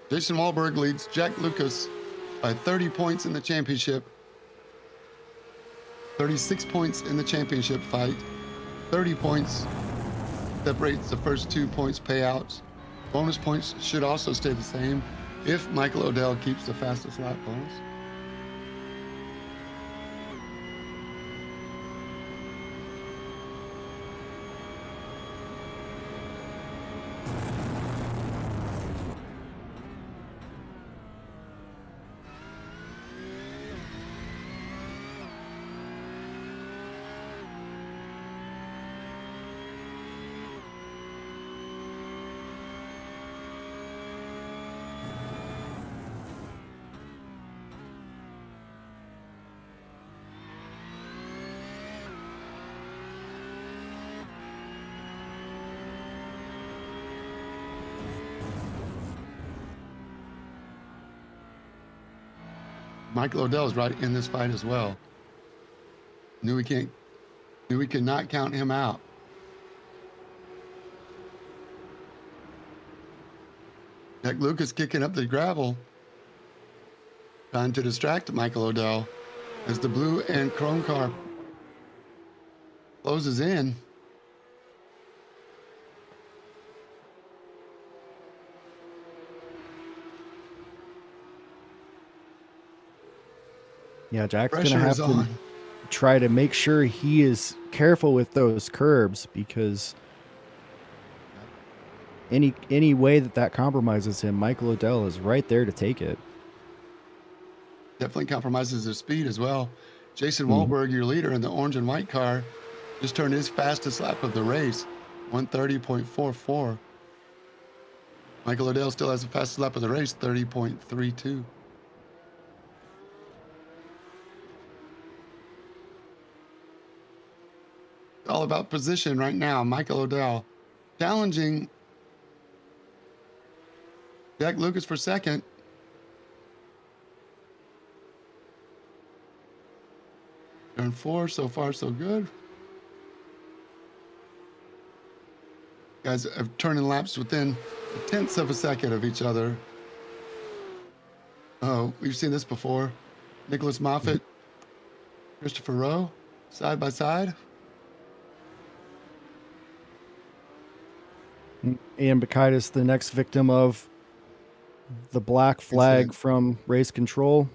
Jason Wahlberg leads Jack Lucas by 30 points in the championship. 36 points in the championship fight. 30 points separates the first 2 points payouts. Bonus points should also stay the same if Michael Odell keeps the fastest lap bonus. Michael Odell is right in this fight as well. Knew we could not count him out. Jack Lucas kicking up the gravel, trying to distract Michael Odell as the blue and chrome car closes in. Yeah, Jack's going to Pressure have is to on. try to make sure he is careful with those curbs, because any way that compromises him, Michael Odell is right there to take it. Definitely compromises his speed as well. Jason Mhm. Wahlberg, your leader in the orange and white car, just turned his fastest lap of the race, 1:30.44. Michael Odell still has the fastest lap of the race, 30.32. It's all about position right now. Michael Odell challenging Jack Lucas for second. Turn 4, so far so good. Guys have turning laps within tenths of a second of each other. Oh, we've seen this before. Nicholas Moffitt, Christopher Rowe, side by side. Ian Bacaitis, the next victim of the black flag Incident. from race control.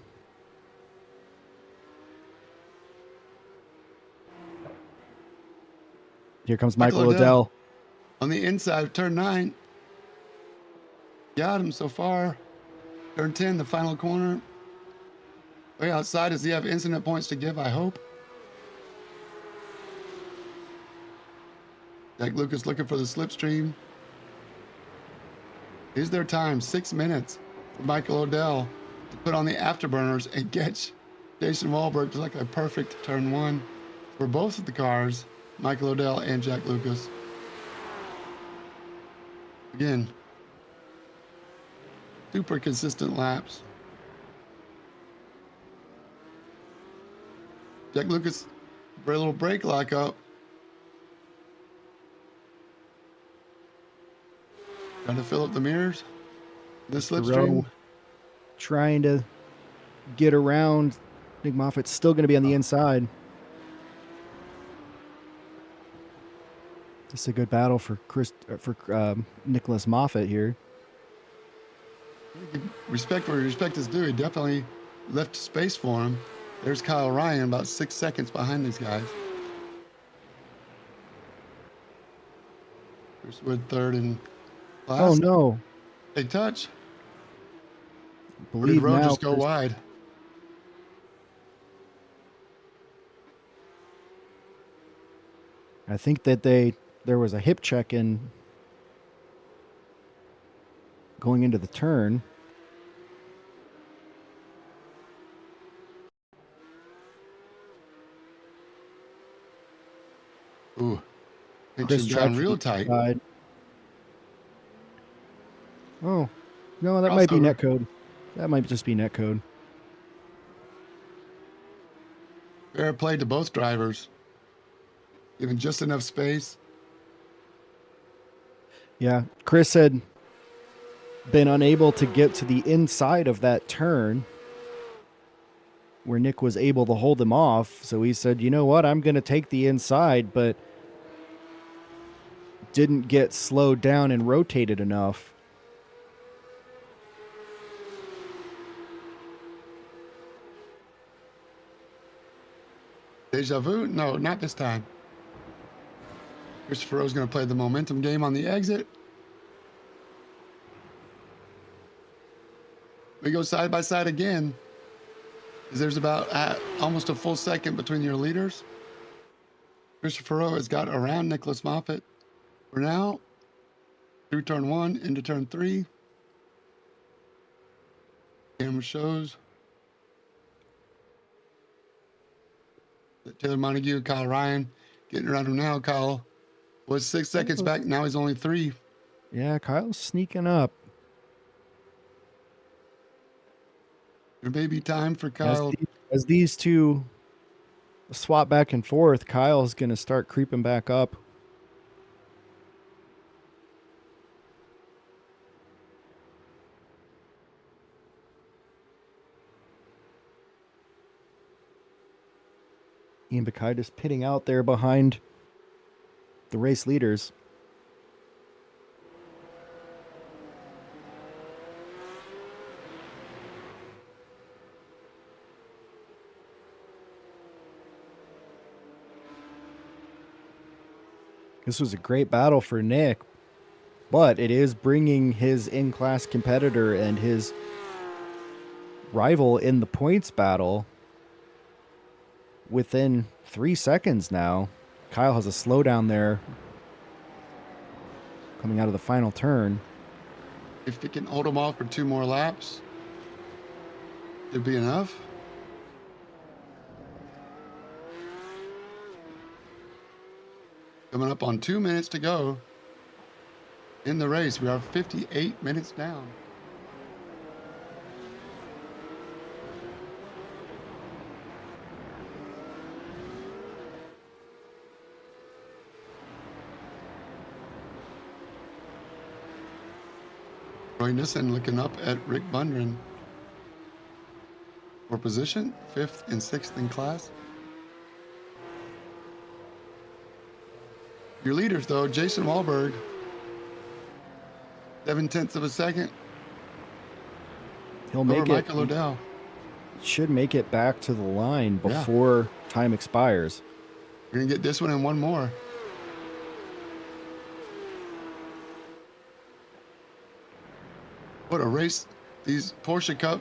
Here comes Michael Odell. On the inside of turn 9. Got him so far. Turn 10, the final corner. Way outside. Does he have incident points to give? I hope. Jack Lucas looking for the slipstream. Is there time? 6 minutes for Michael Odell to put on the afterburners and get Jason Wahlberg to like a perfect turn 1 for both of the cars, Michael Odell and Jack Lucas. Again, super consistent laps. Jack Lucas, for a little brake lockup. Trying to fill up the mirrors. The slipstream. Trying to get around. Nick Moffitt's still going to be on the inside. This is a good battle for Nicholas Moffitt here. Respect where respect is due. He definitely left space for him. There's Kyle Ryan, about 6 seconds behind these guys. Chris Wood third and last. Oh no! Big touch. Or did Believe Rowe now. just go wide? I think that there was a hip check in going into the turn. Ooh, pinch Chris him down tried real for the tight. side. Oh, no, that might be Crossover. netcode. That might just be netcode. Fair play to both drivers. Given just enough space. Yeah, Chris had been unable to get to the inside of that turn where Nick was able to hold him off. So he said, you know what, I'm going to take the inside, but didn't get slowed down and rotated enough. Deja vu? No, not this time. Christopher Rowe's going to play the momentum game on the exit. We go side by side again. There's about almost a full second between your leaders. Christopher Rowe has got around Nicholas Moffitt for now. Through turn 1 into turn 3. Camera shows that Taylor Montague, Kyle Ryan getting around him now. Kyle was 6 seconds back. Now he's only 3. Yeah, Kyle's sneaking up. There may be time for Kyle. As these two swap back and forth, Kyle's going to start creeping back up. Ian Bacaitis pitting out there behind the race leaders. This was a great battle for Nick, but it is bringing his in-class competitor and his rival in the points battle within 3 seconds now. Kyle has a slowdown there coming out of the final turn. If he can hold him off for 2 more laps, it'd be enough. Coming up on 2 minutes to go in the race. We are 58 minutes down. Roy Nissen looking up at Rick Bundren for position, 5th and 6th in class. Your leaders, though, Jason Wahlberg, 0.7 of a second. He'll make over it. Michael O'Dell. Should make it back to the line Yeah. before time expires. We're going to get this one and one more. What a race these Porsche Cup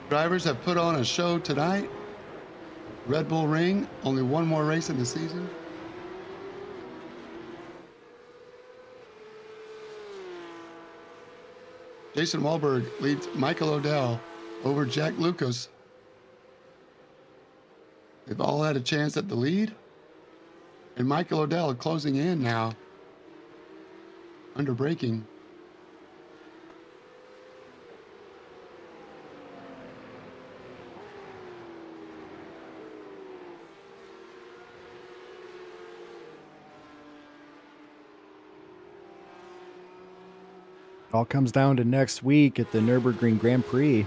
drivers have put on a show tonight. Red Bull Ring, only one more race in the season. Jason Wahlberg leads Michael O'Dell over Jack Lucas. They've all had a chance at the lead. And Michael O'Dell closing in now. Under braking. It all comes down to next week at the Nürburgring Grand Prix.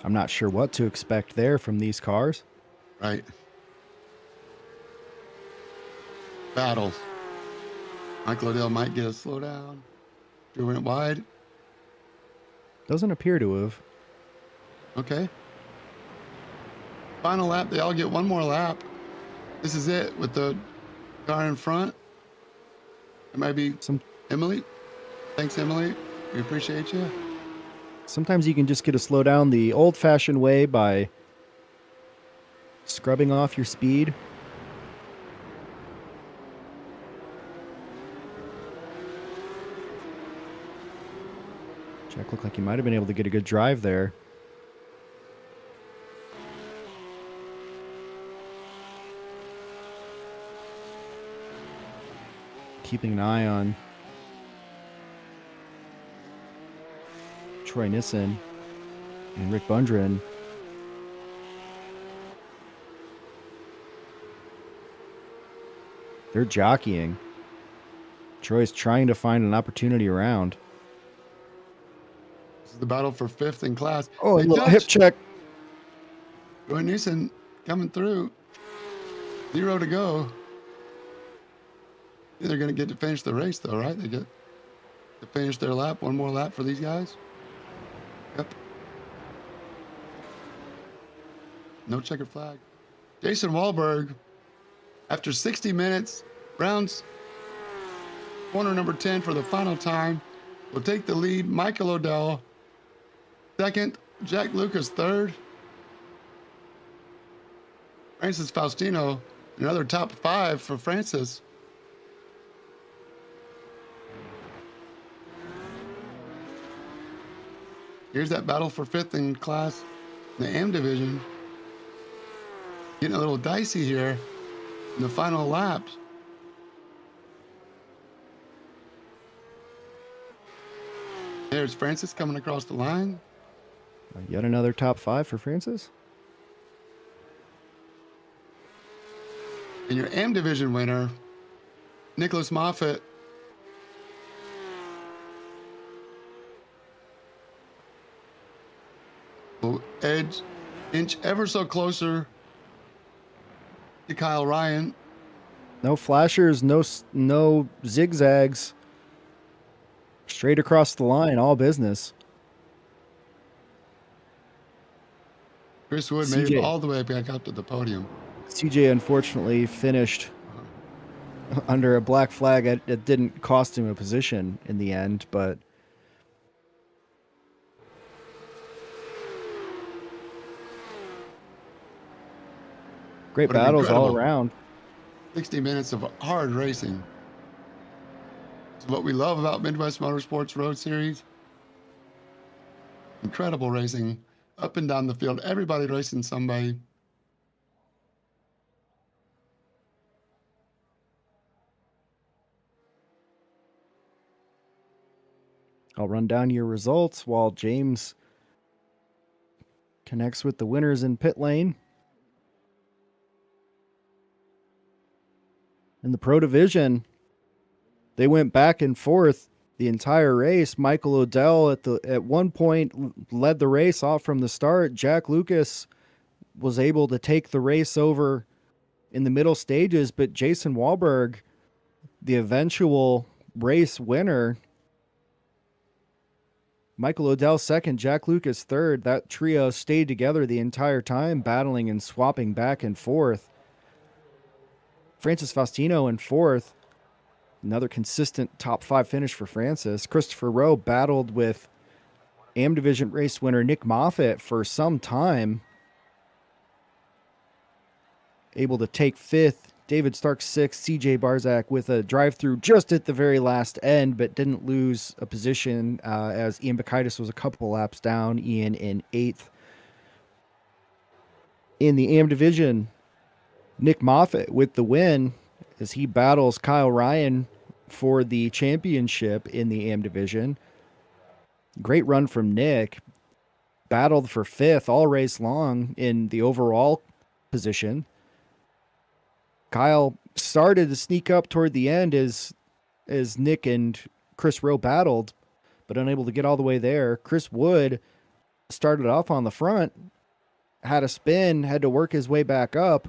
I'm not sure what to expect there from these cars. Right. Battle. Michael O'Dell might get a slowdown. Drew went wide. Doesn't appear to have. Okay. Final lap. They all get one more lap. This is it with the car in front. It might be Emily. Thanks, Emily. We appreciate you. Sometimes you can just get a slowdown the old-fashioned way by scrubbing off your speed. Jack looked like he might have been able to get a good drive there. Keeping an eye on Troy Nissen and Rick Bundren. They're jockeying. Troy's trying to find an opportunity around. This is the battle for 5th in class. Oh, a They little touch. hip check. Roy Nissen coming through. 0 to go. They're going to get to finish the race, though, right? They get to finish their lap. One more lap for these guys. Yep. No checkered flag. Jason Wahlberg, after 60 minutes, rounds corner number 10 for the final time, will take the lead. Michael O'Dell, second. Jack Lucas, third. Francis Faustino, another top 5 for Francis. Here's that battle for 5th in class, the M division. Getting a little dicey here in the final laps. There's Francis coming across the line. Yet another top 5 for Francis. And your M division winner, Nicholas Moffitt. Will inch ever so closer to Kyle Ryan. No flashers, no zigzags. Straight across the line, all business. Chris Wood made it CJ all the way back up to the podium. CJ unfortunately finished under a black flag. It didn't cost him a position in the end, but great What an battles all incredible around. 60 minutes of hard racing. It's what we love about Midwest Motorsports Road Series. Incredible racing up and down the field. Everybody racing somebody. I'll run down your results while James connects with the winners in pit lane. In the Pro Division, they went back and forth the entire race. Michael Odell at one point led the race off from the start. Jack Lucas was able to take the race over in the middle stages, but Jason Wahlberg, the eventual race winner, Michael Odell second, Jack Lucas third. That trio stayed together the entire time, battling and swapping back and forth. Francis Faustino in fourth. Another consistent top 5 finish for Francis. Christopher Rowe battled with AM Division race winner Nick Moffitt for some time. Able to take fifth. David Stark sixth. CJ Barzak with a drive-through just at the very last end, but didn't lose a position as Ian Bakaitis was a couple laps down. Ian in eighth. In the AM Division, Nick Moffitt with the win as he battles Kyle Ryan for the championship in the AM Division. Great run from Nick. Battled for fifth all race long in the overall position. Kyle started to sneak up toward the end as Nick and Chris Rowe battled, but unable to get all the way there. Chris Wood started off on the front, had a spin, had to work his way back up,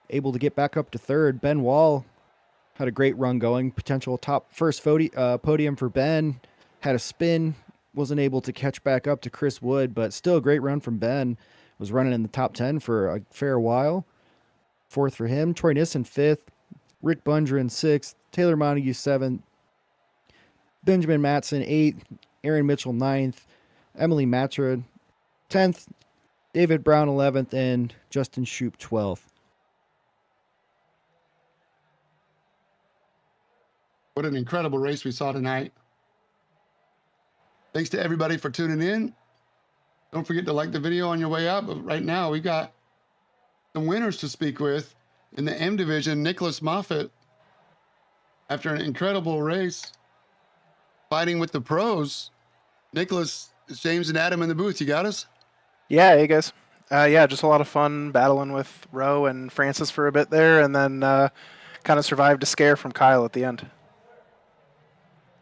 able to get back up to third. Ben Wall had a great run going. Potential top first podium for Ben. Had a spin. Wasn't able to catch back up to Chris Wood, but still a great run from Ben. Was running in the top 10 for a fair while. Fourth for him. Troy Nissen fifth. Rick Bundren sixth. Taylor Montague seventh. Benjamin Matson eighth. Aaron Mitchell ninth. Emily Matra 10th. David Brown 11th. And Justin Shoup 12th. What an incredible race we saw tonight. Thanks to everybody for tuning in. Don't forget to like the video on your way out. But right now, we got some winners to speak with. In the M Division, Nicholas Moffitt, after an incredible race, fighting with the pros. Nicholas, it's James and Adam in the booth. You got us? Yeah, hey guys. Yeah, just a lot of fun battling with Rowe and Francis for a bit there, and then kind of survived a scare from Kyle at the end.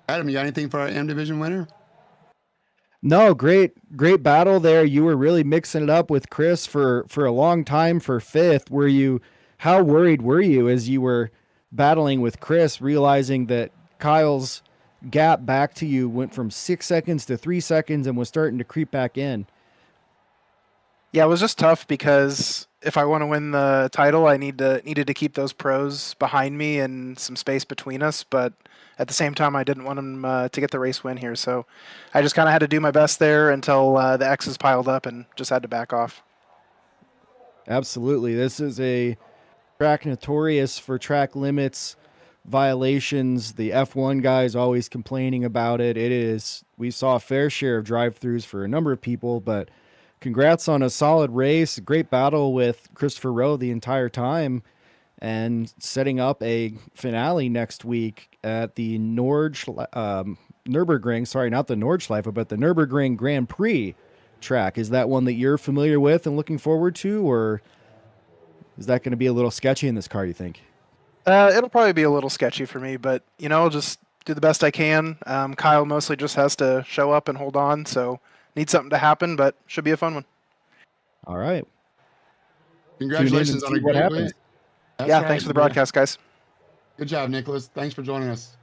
Adam, you got anything for our M Division winner? No, great battle there. You were really mixing it up with Chris for a long time for fifth. How worried were you as you were battling with Chris, realizing that Kyle's gap back to you went from 6 seconds to 3 seconds and was starting to creep back in? Yeah, it was just tough because if I want to win the title, I needed to keep those pros behind me and some space between us. But at the same time, I didn't want them to get the race win here. So I just kind of had to do my best there until the X's piled up and just had to back off. Absolutely. This is a track notorious for track limits violations. The F1 guys always complaining about it. We saw a fair share of drive-throughs for a number of people, but congrats on a solid race. Great battle with Christopher Rowe the entire time, and setting up a finale next week at the Nürburgring. Sorry, not the Nordschleife, but the Nürburgring Grand Prix track. Is that one that you're familiar with and looking forward to, or is that going to be a little sketchy in this car, you think? It'll probably be a little sketchy for me, but I'll just do the best I can. Kyle mostly just has to show up and hold on, so need something to happen, but should be a fun one. All right. Congratulations on a great win. Yeah, thanks for the broadcast, guys. Good job, Nicholas. Thanks for joining us.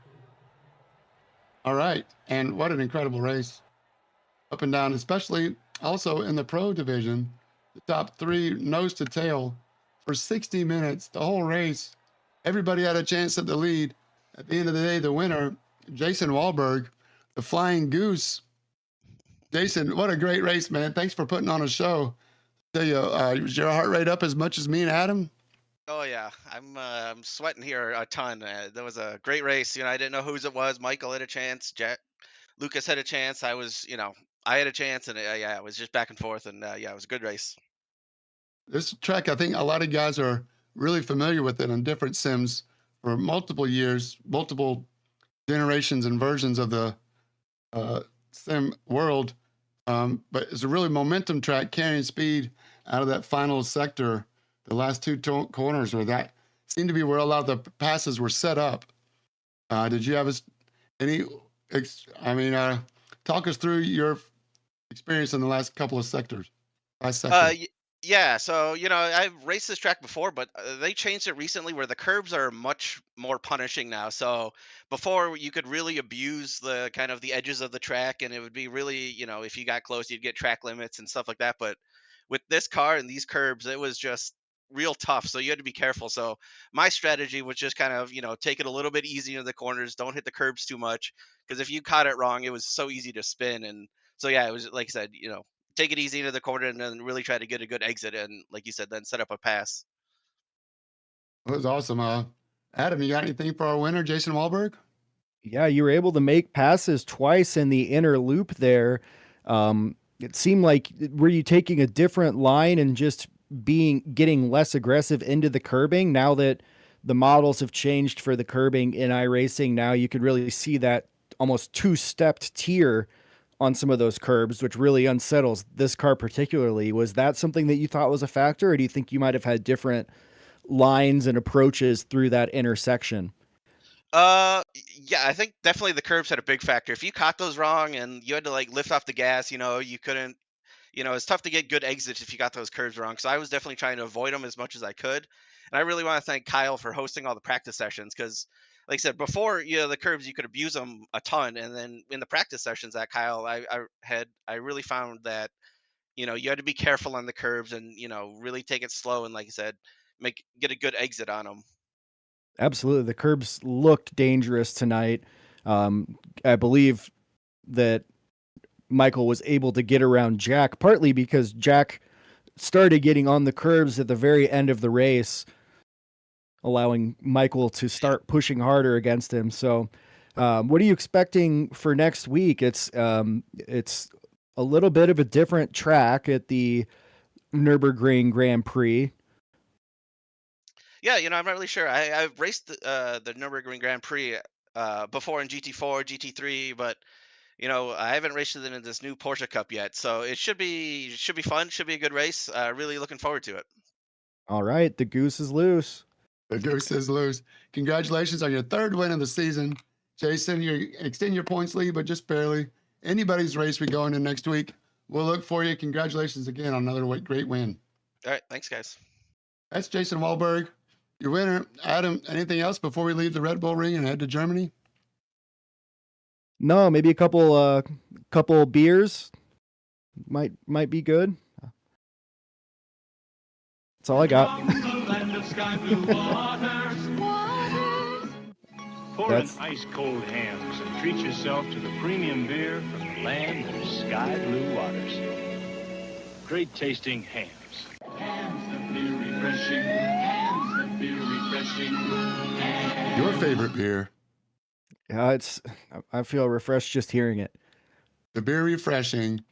All right, and what an incredible race. Up and down, especially also in the pro division. the top three nose to tail for 60 minutes, the whole race. Everybody had a chance at the lead. At the end of the day, the winner, Jason Wahlberg, the Flying Goose. Jason, what a great race, man. Thanks for putting on a show. Tell you, was your heart rate up as much as me and Adam? Oh yeah, I'm sweating here a ton. That was a great race. I didn't know whose it was. Michael had a chance. Lucas had a chance. I had a chance, and yeah, it was just back and forth, and yeah, it was a good race. This track, I think a lot of guys are really familiar with it on different sims for multiple years, multiple generations and versions of the sim world. But it's a really momentum track carrying speed out of that final sector. The last two corners where that seemed to be where a lot of the passes were set up. Did you have talk us through your experience in the last couple of sectors? Last sector. Yeah, so I've raced this track before, but they changed it recently where the curbs are much more punishing now. So before you could really abuse the kind of the edges of the track, and it would be really, if you got close, you'd get track limits and stuff like that. But with this car and these curbs, it was just real tough. So you had to be careful. So my strategy was just kind of, take it a little bit easy in the corners, don't hit the curbs too much, because if you caught it wrong, it was so easy to spin. And so yeah, it was like I said, take it easy into the corner and then really try to get a good exit and like you said then set up a pass. It was awesome. Adam, you got anything for our winner, Jason Wahlberg? Yeah, you were able to make passes twice in the inner loop there. It seemed like, were you taking a different line and just getting less aggressive into the curbing now that the models have changed for the curbing in iRacing? Now you could really see that almost two-stepped tier on some of those curbs, which really unsettles this car particularly. Was that something that you thought was a factor, or do you think you might have had different lines and approaches through that intersection? Yeah, I think definitely the curbs had a big factor. If you caught those wrong and you had to like lift off the gas, you couldn't, it's tough to get good exits if you got those curves wrong. So I was definitely trying to avoid them as much as I could. And I really want to thank Kyle for hosting all the practice sessions because, like I said, before, the curves, you could abuse them a ton. And then in the practice sessions that Kyle, I really found that, you had to be careful on the curves and, really take it slow. And like I said, get a good exit on them. Absolutely. The curbs looked dangerous tonight. I believe that Michael was able to get around Jack, partly because Jack started getting on the curbs at the very end of the race, allowing Michael to start pushing harder against him. So, what are you expecting for next week? It's a little bit of a different track at the Nürburgring Grand Prix. Yeah, I'm not really sure. I've raced the Nürburgring Grand Prix before in GT4, GT3, but I haven't raced it in this new Porsche Cup yet. So it should be fun. Should be a good race. Really looking forward to it. All right, the goose is loose. The goose is loose. Congratulations on your third win of the season. Jason, you extend your points lead, but just barely. Anybody's race we go into next week. We'll look for you. Congratulations again on another great win. All right, thanks, guys. That's Jason Wahlberg, your winner. Adam, anything else before we leave the Red Bull Ring and head to Germany? No, maybe a couple beers might be good. That's all I got. Pour an ice-cold Hams and treat yourself to the premium beer from the land of sky blue waters. Great tasting Hams. Hams, the beer refreshing. Hams, the beer refreshing. Hams. Your favorite beer? Yeah, I feel refreshed just hearing it. The beer refreshing.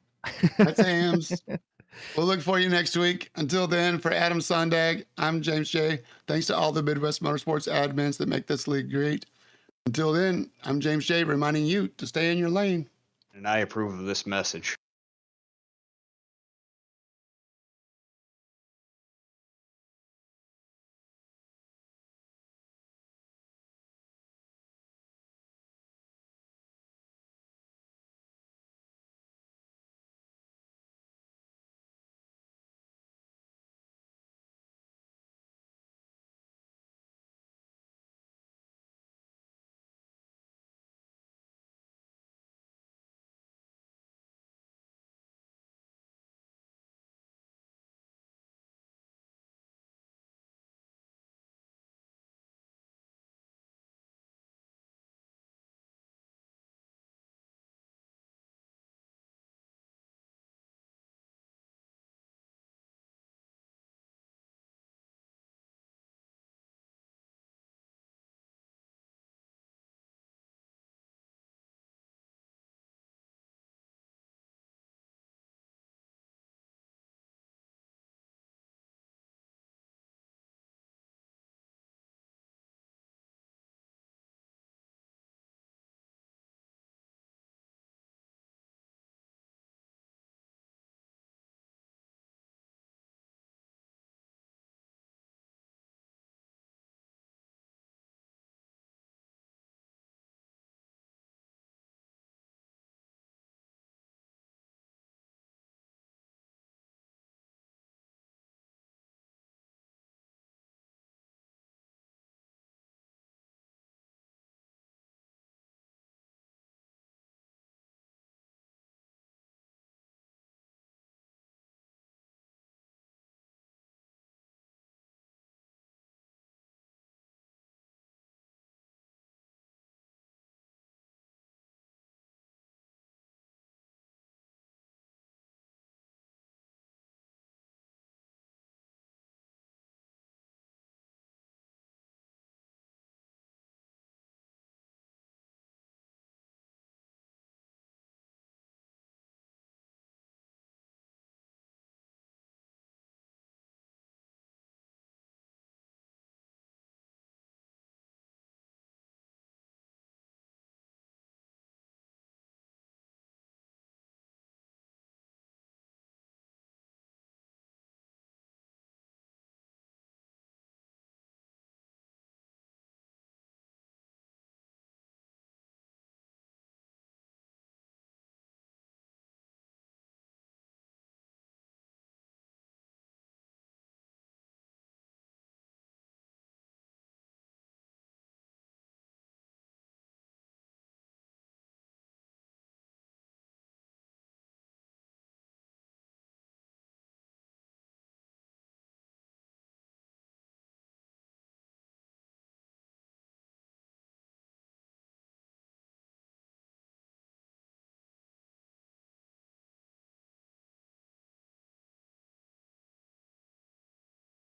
That's Hams. We'll look for you next week. Until then, for Adam Sondag, I'm James J. Thanks to all the Midwest Motorsports admins that make this league great. Until then, I'm James J. reminding you to stay in your lane. And I approve of this message.